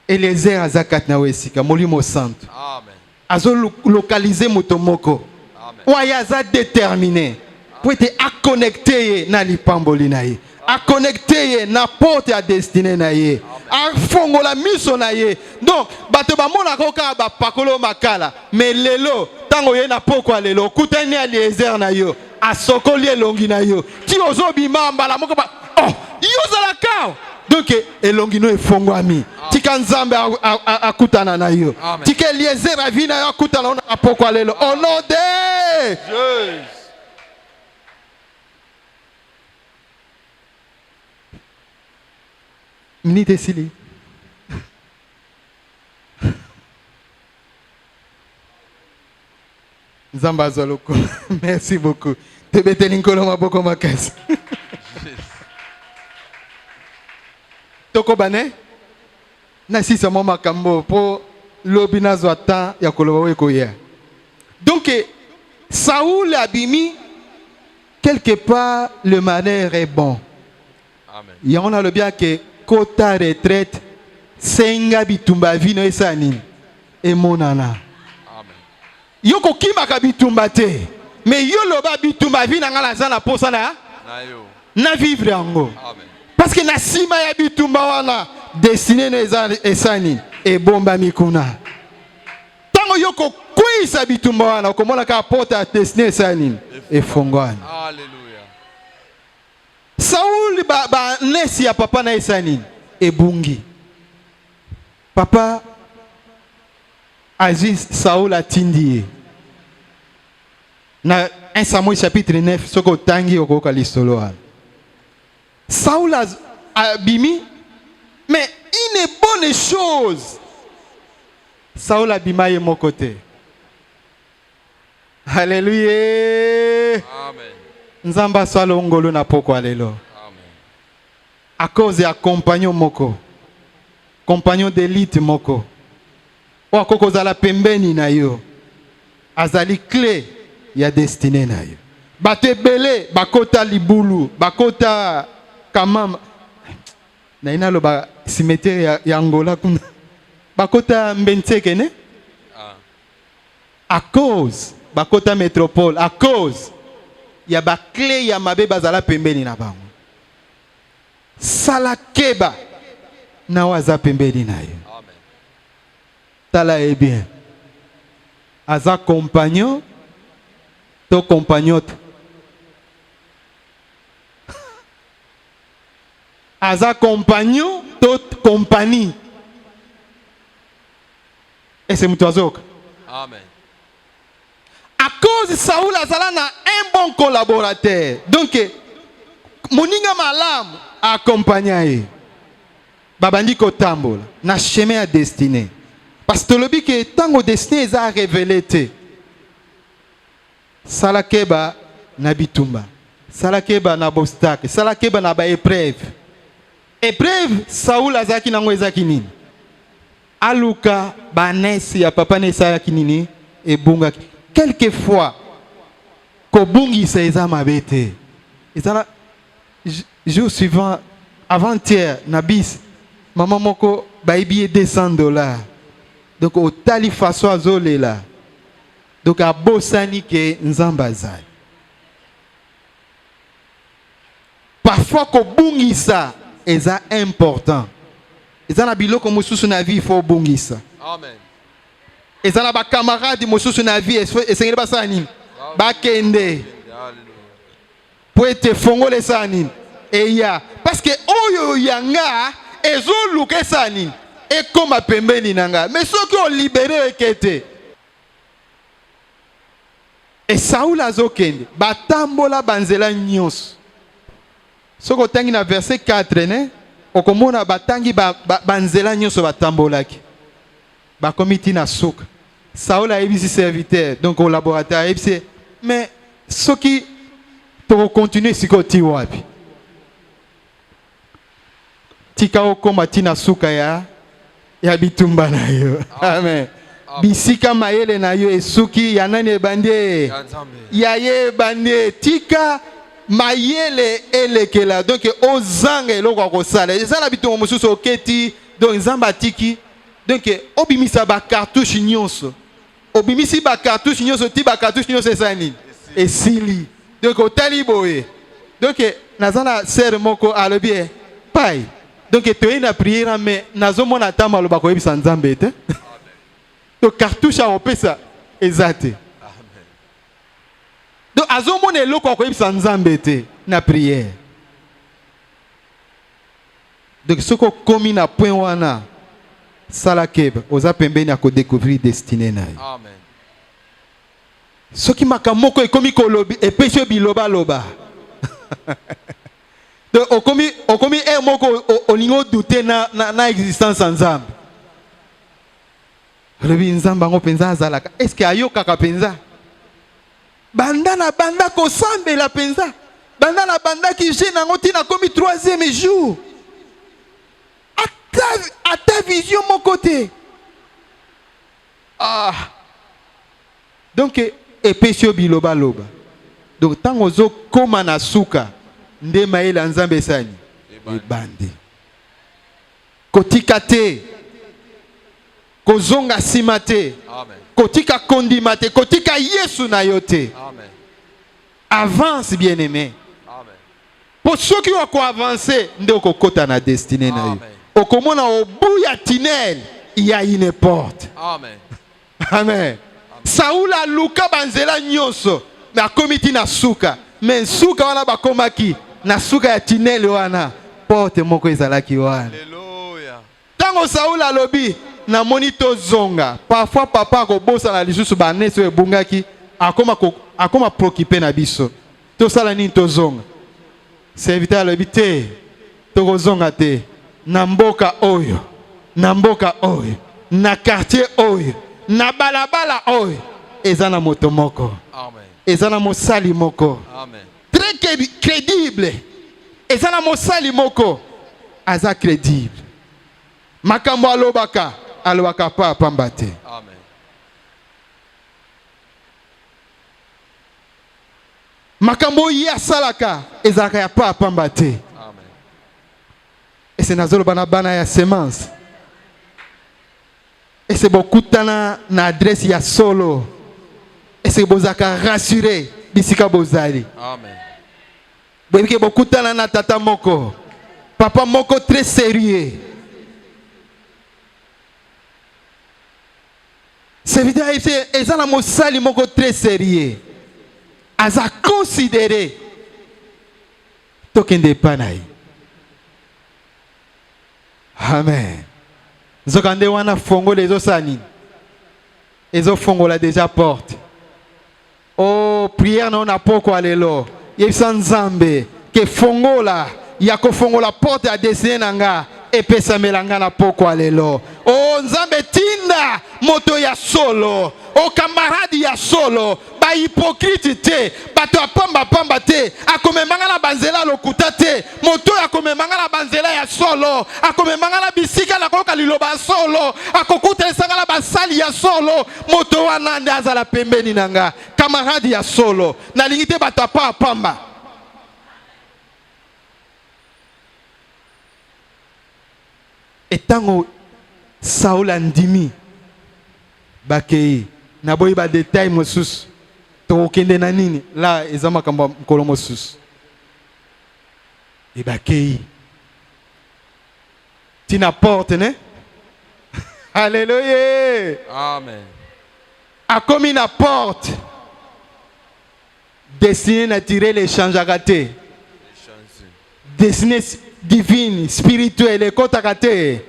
Eliezer azakat na wesika molimo santo. Amen. Azo localiser moto moko. Amen. Oya za déterminé pour être à connecter na lipamboli na ye. À connecter na porte ya destinée na ye. À fongola miso na ye. Donc bato ba mona koka ba pakolo makala mais lelo tango ye na poko lelo kutani Eliezer na yo asokoli elongi na yo ti ozobima mbala moko ba oh yo za la kao donc elongi no efongwami tika Nzambe akutana na yo tika Eliezer avina yo akutana na poko lelo au nom de Jésus. Minute sili. Nzamba zoloko. Merci beaucoup. Te beteli nkolo maboko makasi. Toko bane? Na sisa mo makambo po lobi nazo ata ya koloba weko ya. Donc Saoul abimi quelque part le malheur est bon. Amen. Et on a le bien que kota retraite senga bitumba vino esani et monana. Amen. Yoko kimaka bitumba te mais yo loba bitumba vina ngala zana posa na Nayo. na vivre yango. Amen. Parce que na sima ya bitumba wana destiné na esani et bomba mikuna. Tango yoko kuisa bitumba wana okomona ka porta destiné esani et fongwana. Alléluia. Saoul ba nesi ya papa na esani. Ebungi. Papa, Aziz Saoul a tindi. Dans 1 Samuel chapitre 9, ce que tangi au kalistolo. Saoul a bimi, mais une bonne chose. Saoul a bima de mon côté. Alléluia. Amen. Nzamba swalo ngolo na poko alelo. Amen. À cause ya compagnon moko. Compagnon d'élite moko. O akoko zala pembeni na yo. Azali clé ya destinée na yo. Bate belé bakota libulu, bakota kamam. Na ina lo ba cimetière ya Angola kuna. Bakota mbenteke ne? À cause bakota métropole, à cause ya ba clé ya mabe bazala pembeni na bango. Sala keba na waza pembeni na yo. Amen. Tala est bien. Aza compagnon, to compagnote. Aza compagnon, to compagnie. Et c'est Moutouazok. Amen. À cause de Saoul Azala na un bon collaborateur. Donc, Moninga Malam a accompagné. Babandi Kotambola. Na chemin à destinée. Parce que le but que tant destiné est à révéler. Salakeba na bitumba. Salakeba na obstacle. Salakeba na ba épreuve. Épreuve, Saoul Azaki nango ezaki nini? Aluka banesi ya papa nesa ya kinini e bunga. Quelquefois, Kobungi Seiza Mabete. Et ça, jour suivant, avant-hier, Nabis, maman moko, baïbi $200. Donc, au tali faso azole là. Donc, à Bossani ke Nzambazai. Parfois, Kobungi ça, c'est important. Et ça, nabilo comme sous na vie, il faut bungi ça. Amen. Et ça, les camarades qui sont dans la vie, et c'est pas ça. Bakende. Pour être fongo les sanin. Et ya. Parce que oyo yanga, ezo luke sanin. Et comme a pembeni nanga. Mais ceux qui ont libéré ekete. Et Saoul azokende. Batambola banzela nyos. Ce que tangi na verset 4, ne? Okomona batangi banzela nyos batambolaki. Bakomiti na souk. Saoul a été serviteur, donc collaborateur. Mais ce qui pour continuer, c'est que tu vois. Tika okomati na souka ya bitumba na yo. Amen. Bisika mayele na yo esuki ya nani bande. Ya ye bande tika mayele elekela. Donc ozanga eloko ko sala. Eza na bitumba mususu oketi donc nzamba tiki. Donc, obimisa ba cartouche nyonso. Obimisi ba cartouche nyonso ti ba cartouche nyonso esani. Esili. Donc otali boye. Donc nazana sœur moko alobi pai. Donc tu es na prière mais nazomona tama lo ba ko yebisa nzambe te. Donc cartouche a opesa ezate. Amen. Donc azomona eloko ko yebisa nzambe te na prière. Donc ce ko komi na point wana Salakeb, oza pembeni a découvrir destinée na. Amen. Ce qui m'a kamoko e komi kolobi e peche biloba loba. Donc okomi e moko olingo douter na existence nzambe. Rebi nzamba ngo penza azalaka. Est-ce que ayoka ka penza? Banda na banda ko sambe la penza. Banda na banda ki jena ngoti na komi 3e jour. À ta vision, mon côté. Ah. Donc, epesio biloba loba. Donc, tant ozo koma na suka, nde maela nzambe sani. Ebande. Kotika te. Kozonga simate. Amen. Kotika kondimate. Kotika yesu na yote. Amen. Avance, bien-aimé. Amen. Pour ceux qui ont avancé, nde okokota na destinée na yo. Au commun au bout ya tunnel, il y a une porte. Amen. Amen. Saoul a luka banzela nyonso, mais a komiti na suka. Mais suka wana ba komaki, na suka ya tunnel wana, porte moko ezalaki wana. Alléluia. Tango Saoul a lobi, na monito zonga. Parfois papa ko bossa na lisusu ba neso e bungaki akoma préoccupé na biso. To sala ni to zonga. Serviteur le bité to zonga te na mboka oyo. Na mboka oyo. Na quartier oyo. Na balabala oyo. Ezana moto moko. Amen. Ezana mosali moko. Amen. Très crédible. Ezana mosali moko. Aza crédible. Makambo alobaka pa pambate. Amen. Makambo ya salaka ezaka ya pa pambate. Amen. Et c'est nazolo bana ya semence. Et c'est beaucoup na adresse ya solo. Et c'est bozaka rassuré bisika bozali. Amen. Bweke beaucoup na tata moko. Papa moko très sérieux. C'est évident, ils ont un mosali moko très sérieux. Ils ont considéré tokende panai. Amen. Zokande wana fongo les osani. Ils ont fongo la déjà porte. Oh prière non na poko alelo. Yebsan Nzambe ke fongo la yako fongo la porte a dessiné nanga. Epesa melanga na poko alelo. Oh Nzambe tinda moto ya solo. O camarade ya solo. Ba hypocrite te. Bato pamba te. Akomemanga na banzela lokuta te. Moto akomemanga na banzela ya solo. Akomemanga na bisika na koka liloba solo. Akokuta esanga na basali ya solo. Moto wana nde azala pembeni nanga. Camarade ya solo. Na lingite bato pamba. Et tant Saul andimi bakei na boyi ba détail mosus to kende na nini la ezama kamba mkolo mosus et bakei tina porte ne alléluia Amen. a comme une porte destinée à tirer les changes à gâter destinée divine, spirituelle, et kotakate.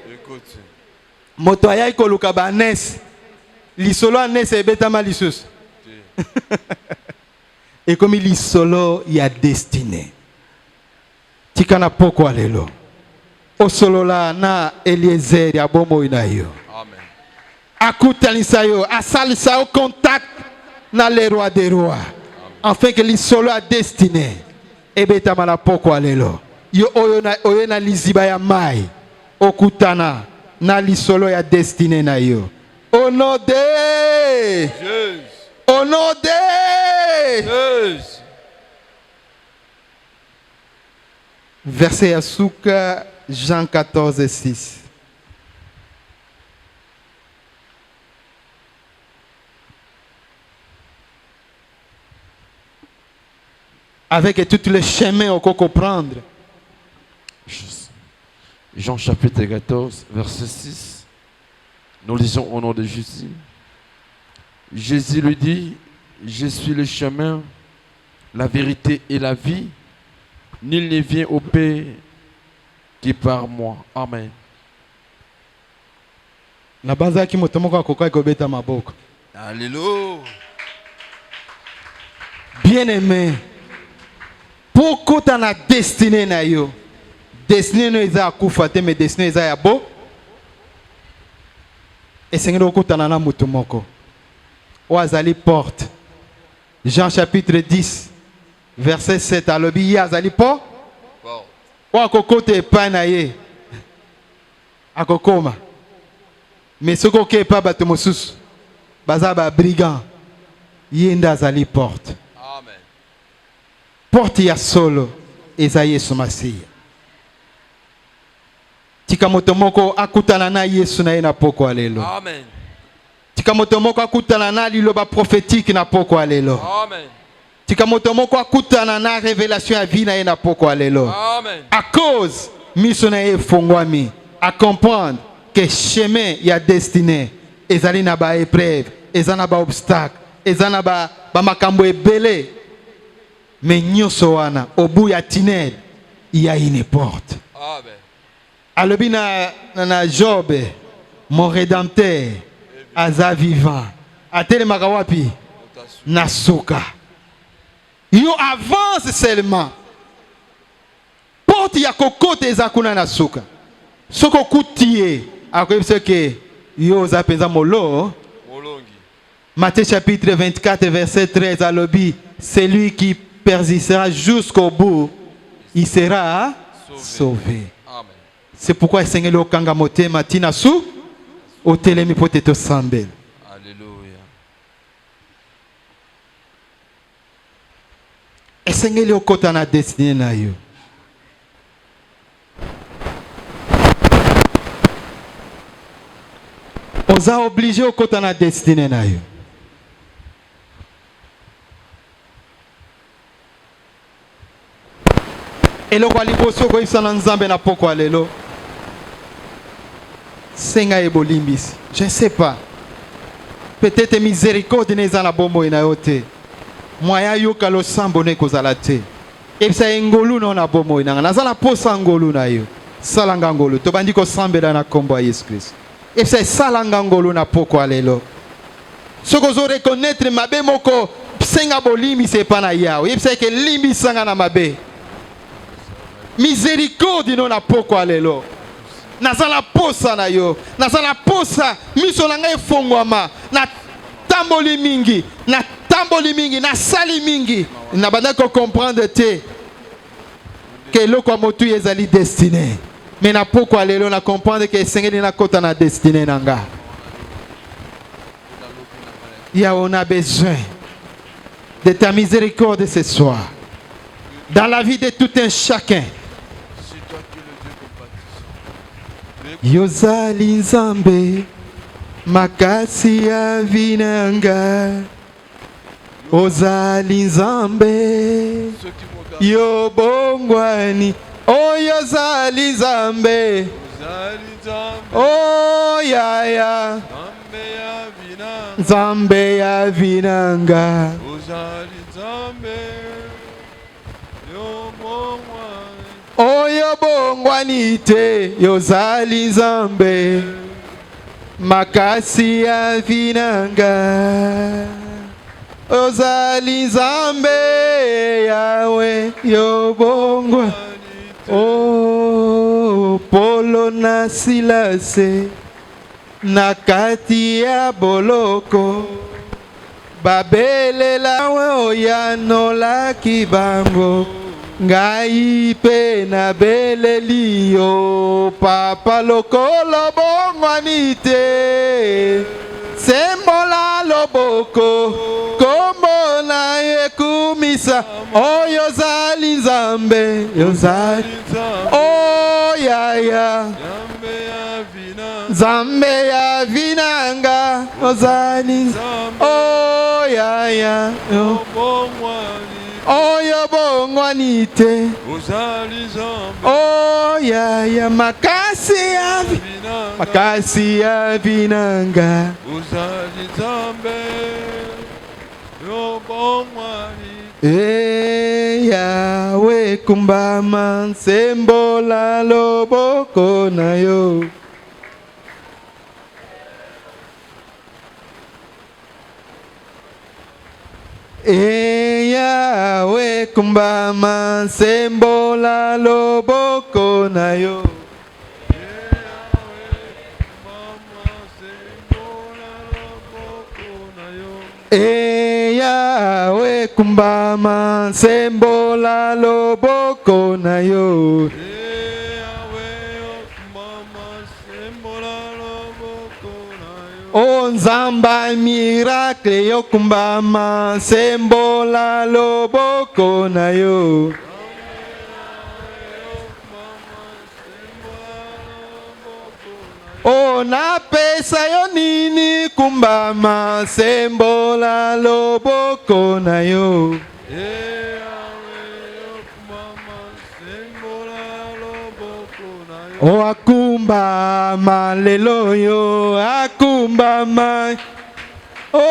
Moto ayai koluka ba nes. Lisolo nes e betama lisus. Et comme il solo il y a destiné. Tikana poko alelo. O solo la na Eliezer ya bombo inayo. Amen. Akutalisa yo, asalisa yo contact na le roi des rois. Afin que l'isolo a destiné. E betama la poko alelo. Yo oyo na liziba ya mai okutana na lisolo ya destiné na yo au nom de Jésus. Au nom de Jésus. Verset ya suka Jean 14:6. Avec tous les chemins qu'on peut prendre. Jean chapitre 14, verset 6. Nous lisons au nom de Jésus. Jésus lui dit, je suis le chemin, la vérité et la vie. Nul ne vient au Père que par moi. Amen. Alléluia. Bien-aimé, pourquoi tu as destiné na yo? Destiné no eza kufa te mais destiné eza ya bo. Et Seigneur okutana na mutu moko. Oazali porte. Jean chapitre 10 verset 7 alobi yazali po. Wa kokote pa na ye. Akokoma. Mais soko ke pa bato mosusu. Baza ba brigand. Yenda azali porte. Amen. Porte ya solo eza Yesu Masiya. Tikamoto moko akutana na Yesu na ye na poko alelo. Amen. Tikamoto moko akutana na liloba prophétique na poko alelo. Amen. Tikamoto moko akutana na révélation ya vie na ye na poko alelo. Amen. À cause miso na ye fongwami à comprendre que chemin ya destiné ezali na ba épreuve, ezana ba obstacle, ezana ba makambo ebele. Mais nyoso wana obu ya tunnel il y a une porte. Amen. Alobi na Job mon rédempteur aza vivant. Atelemaka wapi? Nasuka. Yo avance seulement. Porte ya kokote ezakuna nasuka. Soko kutie akoyebisa ke yo za penza molo. Matthieu chapitre 24 verset 13 alobi, celui qui persistera jusqu'au bout, il sera sauvé. C'est pourquoi Seigneur le kanga motema tina su otelemi poteto sambel. Alléluia. Et Seigneur le kota na destiné na yo. Oza obligé au kota na destiné na yo. Eloko aliboso ko isana nzambe na poko alelo. Senga ebolimbisi. Je ne sais pas. Peut-être miséricorde neza na bombo ina yote. Moya yoka lo sambo ne kozala te. Ebisa ngolu no na bombo ina. Nazala posa ngolu na yo. Salanga ngolu. To bandi ko sambela na kombo ya Yesu Christ. Ebisa salanga ngolu na poko alelo. Soko zo reconnaître mabe moko senga bolimbi se pa na yao. Ebisa ke limbi sanga na mabe. Miséricorde non na poko alelo. Nazala posa na yo. Nazala posa miso na ngai fongwama. Na tamboli mingi. Na tamboli mingi. Na sali mingi. Na banda ko comprendre te. Que loko motu ezali destiné. Mais na poko alelo na comprendre que Seigneur na kota na destiné nanga. Ya on a besoin de ta miséricorde ce soir. Dans la vie de tout un chacun. Yozali nzambe makasi ya vinanga. Ozali nzambe yo bongwani. Oh yozali nzambe. Oh ya ya nzambe ya vinanga. Ozali nzambe yo bongwani. Oyo bongwani te yozali nzambe makasi ya vinanga. Ozali nzambe yawe yo bongwani. Oh Polo na Silase na kati ya boloko babelela we oyano la kibango. Ngai pe na beleli yo papa lokolo bongwani te. Sembola loboko kombo na yekumisa. Oh yozali nzambe yozali. Oh ya ya nzambe ya vinanga. Ozali. Oh ya ya oyo bongwani te. Oh ya ya makasi ya makasi ya vinanga. Yawe kumbama nsembola loboko na yo. Yawe kumbama nsembola loboko na yo. Yawe kumbama nsembola loboko na yo. O nzamba miracle yo kumbama nsembola loboko na yo. O na pesa yo nini kumbama nsembola loboko na yo. O akumbama lelo yo akumbama. O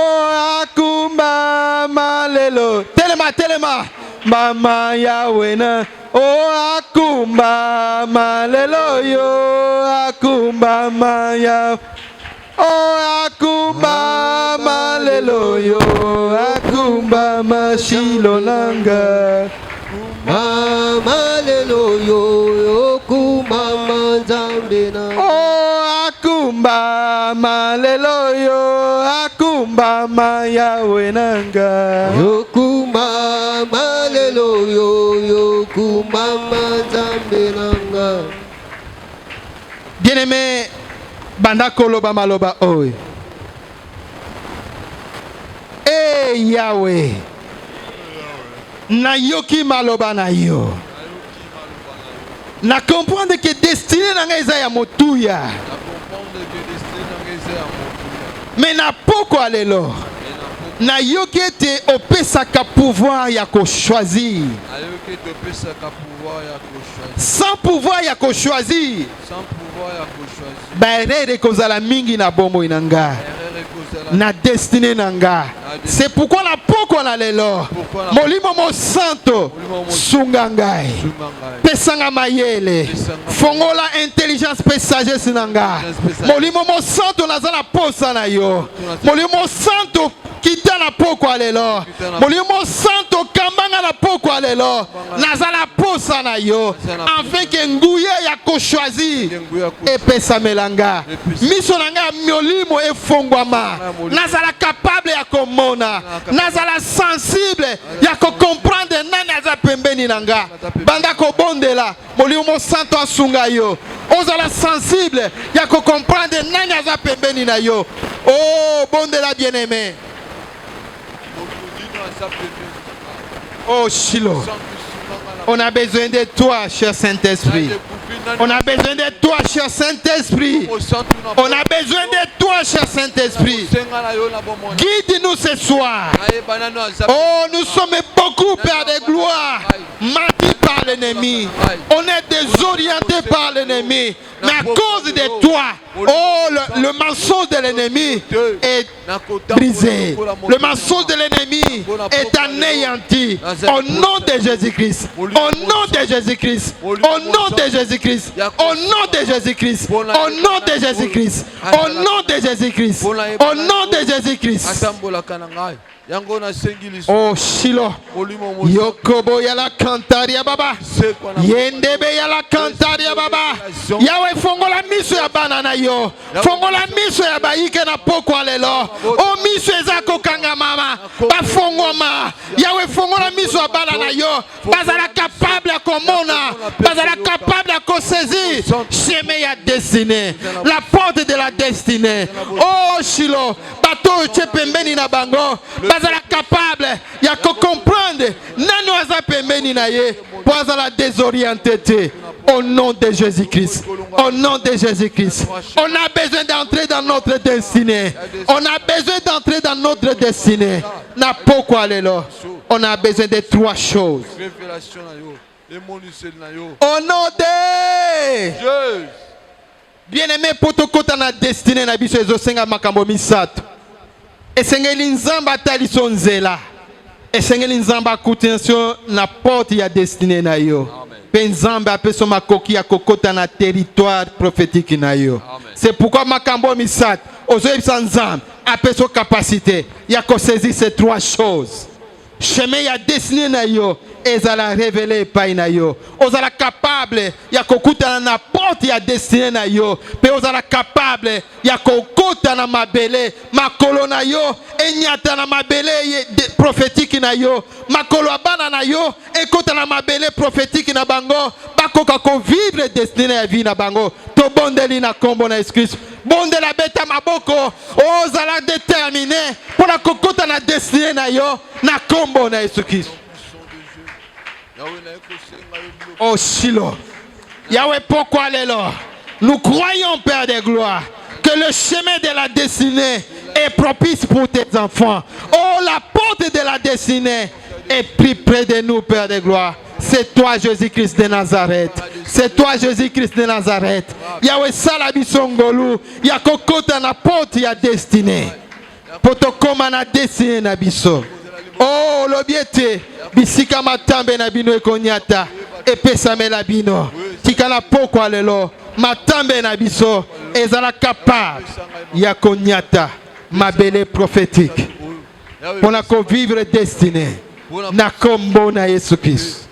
akumbama lelo. Telema mama yawe na. O akumbama lelo yo akumbama ya. Oh akumba malelo yo, akumba mashilo nanga. Mama lelo yo kumama nzambe na. Oh akumba malelo yo, akumba mayawe nanga. Yo kumama lelo yo kumama nzambe nanga. Bien-aimé, banda koloba maloba oy. Eh Yahweh. Na yoki maloba na yo. Na comprendre que destinée nanga eza ya motuya. Mais na poko alelo. Na yoki ete opesaka pouvoir ya ko choisir. Sans pouvoir ya ko choisir. Ba erreur kozala mingi na bomo inanga. Na destinée nanga. C'est pourquoi la poko na lelo. Molimo mo santo sungangai. Pesanga mayele. Fongola intelligence pesage sinanga. Molimo mo santo nazala posa na yo. Molimo santo kita na poko alelo. Molimo santo kambanga na poko alelo. Nazala posa na yo. Afin que nguye ya ko choisir. Et pesa melanga. Miso nanga molimo e fongwama. Nazala capable ya komona. Nazala sensible ya ko comprendre nani aza pembeni nanga. Banda ko bondela. Molimo santo asunga yo. Ozala sensible ya ko comprendre nani aza pembeni na yo. Oh bondela bien-aimé. Oh Shiloh, on a besoin de toi, cher Saint-Esprit. On a besoin de toi, cher Saint-Esprit. On a besoin de toi, cher Saint-Esprit. Guide-nous ce soir. Oh, nous sommes beaucoup, Père de gloire, mentis par l'ennemi. On est désorientés par l'ennemi. Mais à cause de toi, oh, le mensonge de l'ennemi est brisé. Le mensonge de l'ennemi est anéanti. Au nom de Jésus-Christ. Au nom de Jésus-Christ. Au nom de Jésus-Christ. Au nom de Jésus-Christ. Au nom de Jésus-Christ. Au nom de Jésus-Christ. Au nom de Jésus-Christ. Oh Shiloh, Yokobo yala kantaria baba, Yendebe yala kantaria baba. Yawe fongola miso ya banana yo, fongola miso ya baike na poko alelo. Oh miso ezako kanga mama, ba fongoma. Yawe fongola miso ya banana yo, bazala capable ya komona, bazala capable ya ko saisir chemin ya destinée, la porte de la destinée. Oh Shiloh, bato che pembeni na bango. Bazala capable ya ko comprendre nani waza pembeni na ye pour azala désorienté. Au nom de Jésus-Christ. Au nom de Jésus-Christ. On a besoin d'entrer dans notre destinée. On a besoin d'entrer dans notre destinée. Na pourquoi lelo. On a besoin de trois choses. Au nom de bien-aimé potokota na destinée na biso ezosenga makambo misato. Esengeli nzamba ataliso nzela. Esengeli nzamba akutenso na porte ya destinée na yo. Pe nzamba apeso makoki ya kokota na territoire prophétique na yo. C'est pourquoi makambo misat ozoyebisa nzamba apeso capacité ya ko saisir ces trois choses. Chemin ya destinée na yo ezala révélé pa na yo. Ozala capable ya kokuta na porte ya destinée na yo. Pe ozala capable ya kokota na mabele makolo na yo enyata na mabele prophétique na yo. Makolo abana na yo ekota na mabele prophétique na bango bakoka ko vivre destinée ya vie na bango. To bondeli na kombo na Christ. Bonde la beta maboko ozala déterminé pour la kokota na destinée na yo na kombo na Jésus-Christ. Oh Shiloh, Yahweh, pourquoi lelo? Nous croyons, Père de gloire, que le chemin de la destinée est propice pour tes enfants. Oh, la porte de la destinée est plus près de nous, Père de gloire. C'est toi, Jésus-Christ de Nazareth. C'est toi, Jésus-Christ de Nazareth. Yahweh salabisongolu, yakokota na porte ya destinée. Potokoma na destinée na biso. Oh, lobiete, bisika matambe na bino ekonyata, epesa mela bino. Tikala poko alelo, matambe na biso, ezala capable ya konyata mabele prophétique pour vivre destinée na kombo na Yesu Christ.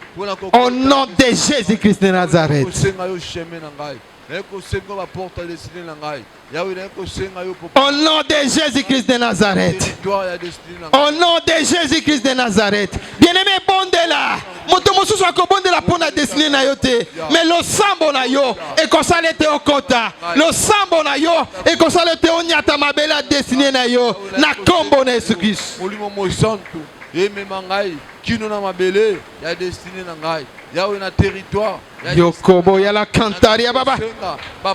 Au nom de Jésus-Christ de Nazareth. Au nom de Jésus-Christ de Nazareth. Au nom de Jésus-Christ de Nazareth. Bien-aimé, bondela. Motomosu soit bondela pour la destinée na yote. Mais le sambo na yo et qu'on s'allait au kota. Le sambo na yo et qu'on s'allait au nyata mabela destinée na yo. Na kombo na Jésus-Christ. Kino na mabele ya destiné na ngai yawe na territoire yokobo ya la cantaria baba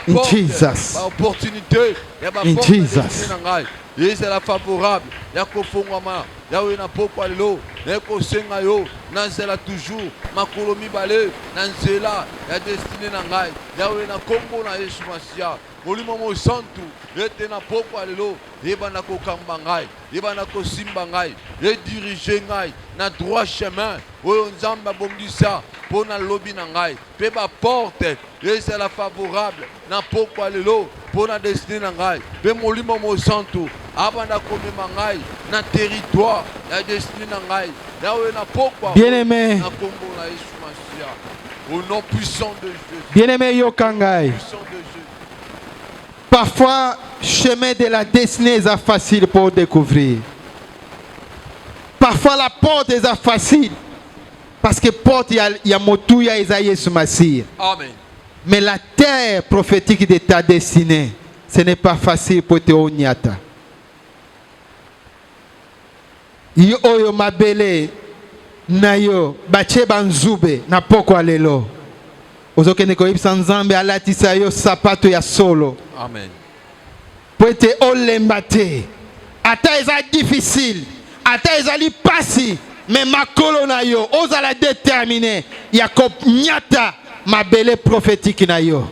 in Jesus ba opportunité ya ba in Jesus na ngai c'est la favorable ya kofongwama yawe na poko lelo na ko senga yo na nzela toujours makolo mibale na nzela ya destiné na ngai yawe na kombo na Yesu Masia molimo mo santu ete na poko lelo ebana ko kamba ngai ebana ko simba ngai et diriger ngai na droit chemin oyo nzamba bongisa pona lobi na ngai pe ba porte et c'est la favorable na poko lelo pona destiné na ngai pe molimo mo santu abana ko mema ngai na territoire ya destiné na ngai yawe na poko bien-aimé na kombo na Yesu Masia au nom puissant de Jésus bien-aimé yokangai. Parfois, chemin de la destinée est facile pour découvrir. Parfois, la porte est facile. Parce que porte, il y a Motouya Isaïe Soumassir. Amen. Mais la terre prophétique de ta destinée, ce n'est pas facile pour te onyata. Yo oyo mabele na yo bache banzube na poko alelo. Ozokene ko ibsa nzambe alatisa yo sapato ya solo. Amen. Poete olembate. Ata eza difficile. Ata ezali pasi. Mais makolo na yo ozala déterminé ya ko nyata mabele prophétique na yo.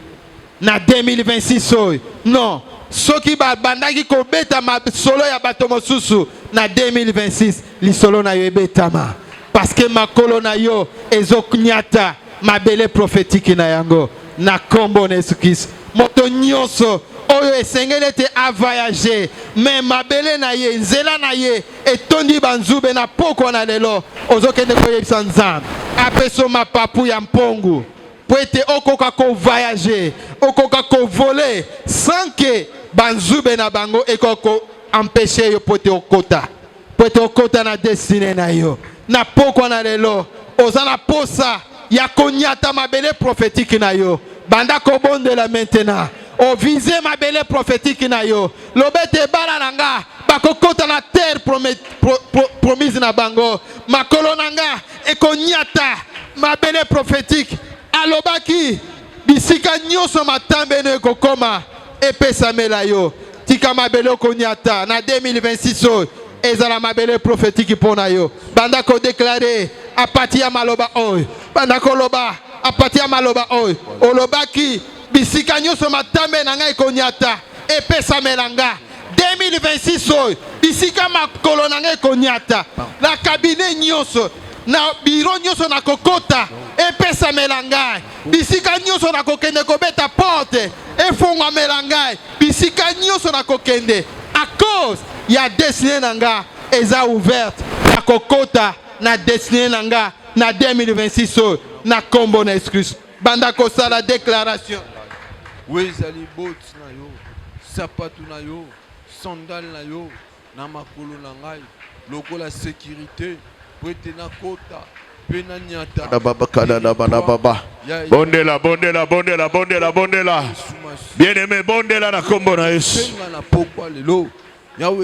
Na 2026 oyo. Non. Soki ba bandaki ko beta ma solo ya bato mosusu na 2026 li solo na yo ebetama. Parce que makolo na yo ezoknyata mabele prophétique na yango na kombo na Yesu Christ. Moto nyonso oyo esengeli te a voyager mais mabele na ye nzela na ye etondi banzube na poko na lelo ozokende koyebisa nzambe apeso mapapu ya mpongu po ete okoka ko voyager okoka ko voler sans que banzube na bango ekoko empêcher yo pote okota na destinée na yo na poko na lelo ozana posa ya konyata mabele prophétique na yo banda ko bondela maintenant o viser mabele prophétique na yo lobete bala nanga bakokota na terre promise na bango makolo nanga ekonyata mabele prophétique alobaki bisika nyonso matambe no ekokoma epesamela yo tika mabele okonyata na 2026 ezala mabele prophétique pona yo banda ko déclarer a partir ya maloba oyo banda ko loba a partir ya maloba oyo olobaki bisika nyonso matambe na ngai konyata epesamela nga 2026 oyo bisika makolo na ngai konyata na cabinet nyonso na biro nyonso na kokota epesamela ngai bisika nyonso na kokende kobeta porte efongwamela ngai bisika nyonso na kokende à cause ya destinée na nga eza ouverte na kokota na destinée na nga na 2026 oyo na kombo na Yesu Christ banda kosala déclaration wezali boti na yo sapatu na yo sandal na yo na makolo na ngai lokola sécurité po ete na kota pe na nyata bondela bien-aimé bondela na kombo na Yesu na pokwa lelo.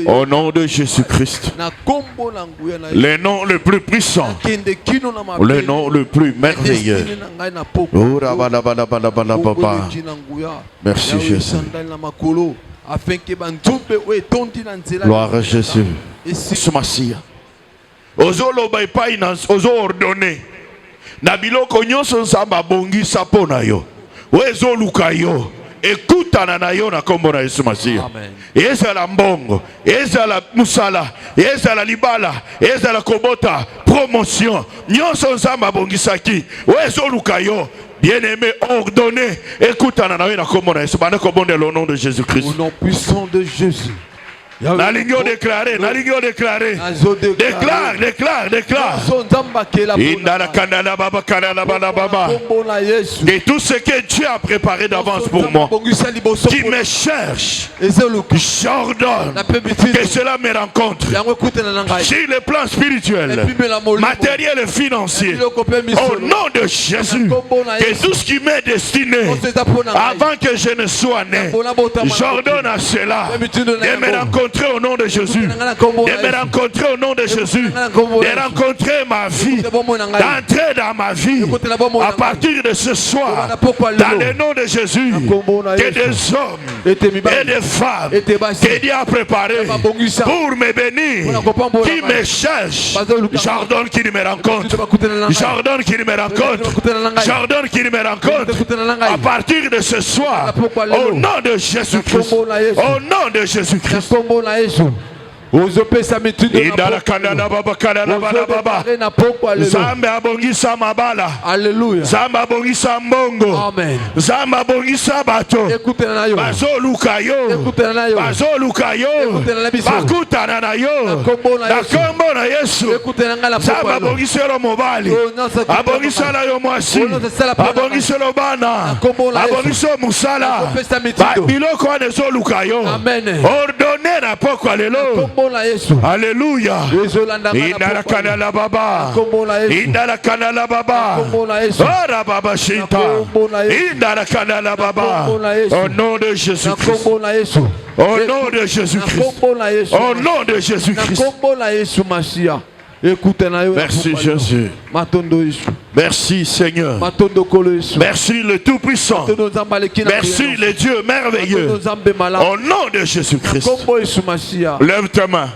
Au nom de Jésus-Christ, le nom le plus puissant, le nom le plus merveilleux. Merci Jésus. Gloire à Jésus. Ozolo baipai na ozo ordonné. Na biloko nyonso nzamba bongi sapona yo. Wezo luka yo. Ekutana na yo na kombo na Yesu Masia. Ezala mbongo, ezala musala, ezala libala, ezala kobota, promotion. Nyonso nzamba bongisaki. Wezo luka yo. Bien-aimé, ordonné. Écoute, au nom de Jésus-Christ. Au nom puissant de Jésus. Nalingo déclaré. Déclare. Et tout ce que Dieu a préparé d'avance pour moi, qui me cherche, j'ordonne que cela me rencontre sur le plan spirituel, matériel et financier. Au nom de Jésus, que tout ce qui m'est destiné avant que je ne sois né, j'ordonne à cela de me rencontrer au nom de Jésus, de me rencontrer au nom de Jésus, de rencontrer ma vie, d'entrer dans ma vie à partir de ce soir, dans le nom de Jésus, que des hommes et des femmes que Dieu a préparés pour me bénir, qui me cherchent, j'ordonne qu'ils me rencontrent, j'ordonne qu'ils me rencontrent, j'ordonne qu'ils me rencontrent à partir de ce soir, au nom de Jésus-Christ, au nom de Jésus-Christ. Zamba abongisa mabala. Alléluia. Zamba abongisa mbongo. Amen. Zamba abongisa bato. Bazoluka yo. Bazoluka yo. Bakutana na yo. Na kombo na Yesu. Zamba abongisa lo mobali. Abongisa la yo mwasi. Abongisa lo bana. Abongisa musala. Biloko ane zoluka yo. Ordonné na poko lelo. Alléluia. Indala kanala baba. Indala kanala baba. Ora baba shita. Indala kanala baba. Au nom de Jésus-Christ. Au nom de Jésus-Christ. Au nom de Jésus-Christ. Merci Jésus. Merci Seigneur. Merci le Tout-Puissant. Merci le Dieu merveilleux. Au nom de Jésus-Christ. Lève ta main.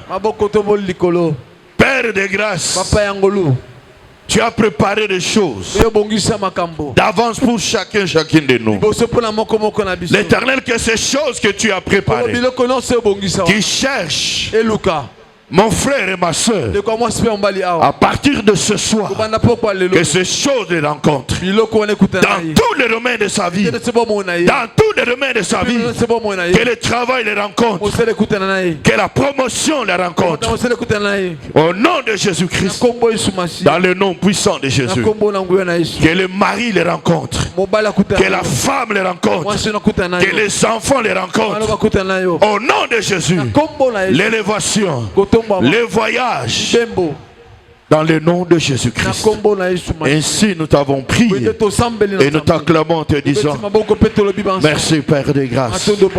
Père de grâce, tu as préparé des choses d'avance pour chacune de nous. L'Éternel, que ces choses que tu as préparées, qui cherchent mon frère et ma soeur, à partir de ce soir, que ces choses les rencontrent dans tous les domaines de sa vie, dans tous les domaines de sa vie, que le travail les rencontre, que la promotion les rencontre, au nom de Jésus-Christ, dans le nom puissant de Jésus, que le mari les rencontre, que la femme les rencontre, que les enfants les rencontrent, au nom de Jésus, l'élévation, le voyage, dans le nom de Jésus-Christ. Ainsi nous t'avons prié et nous t'acclamons en te disant merci Père de grâce.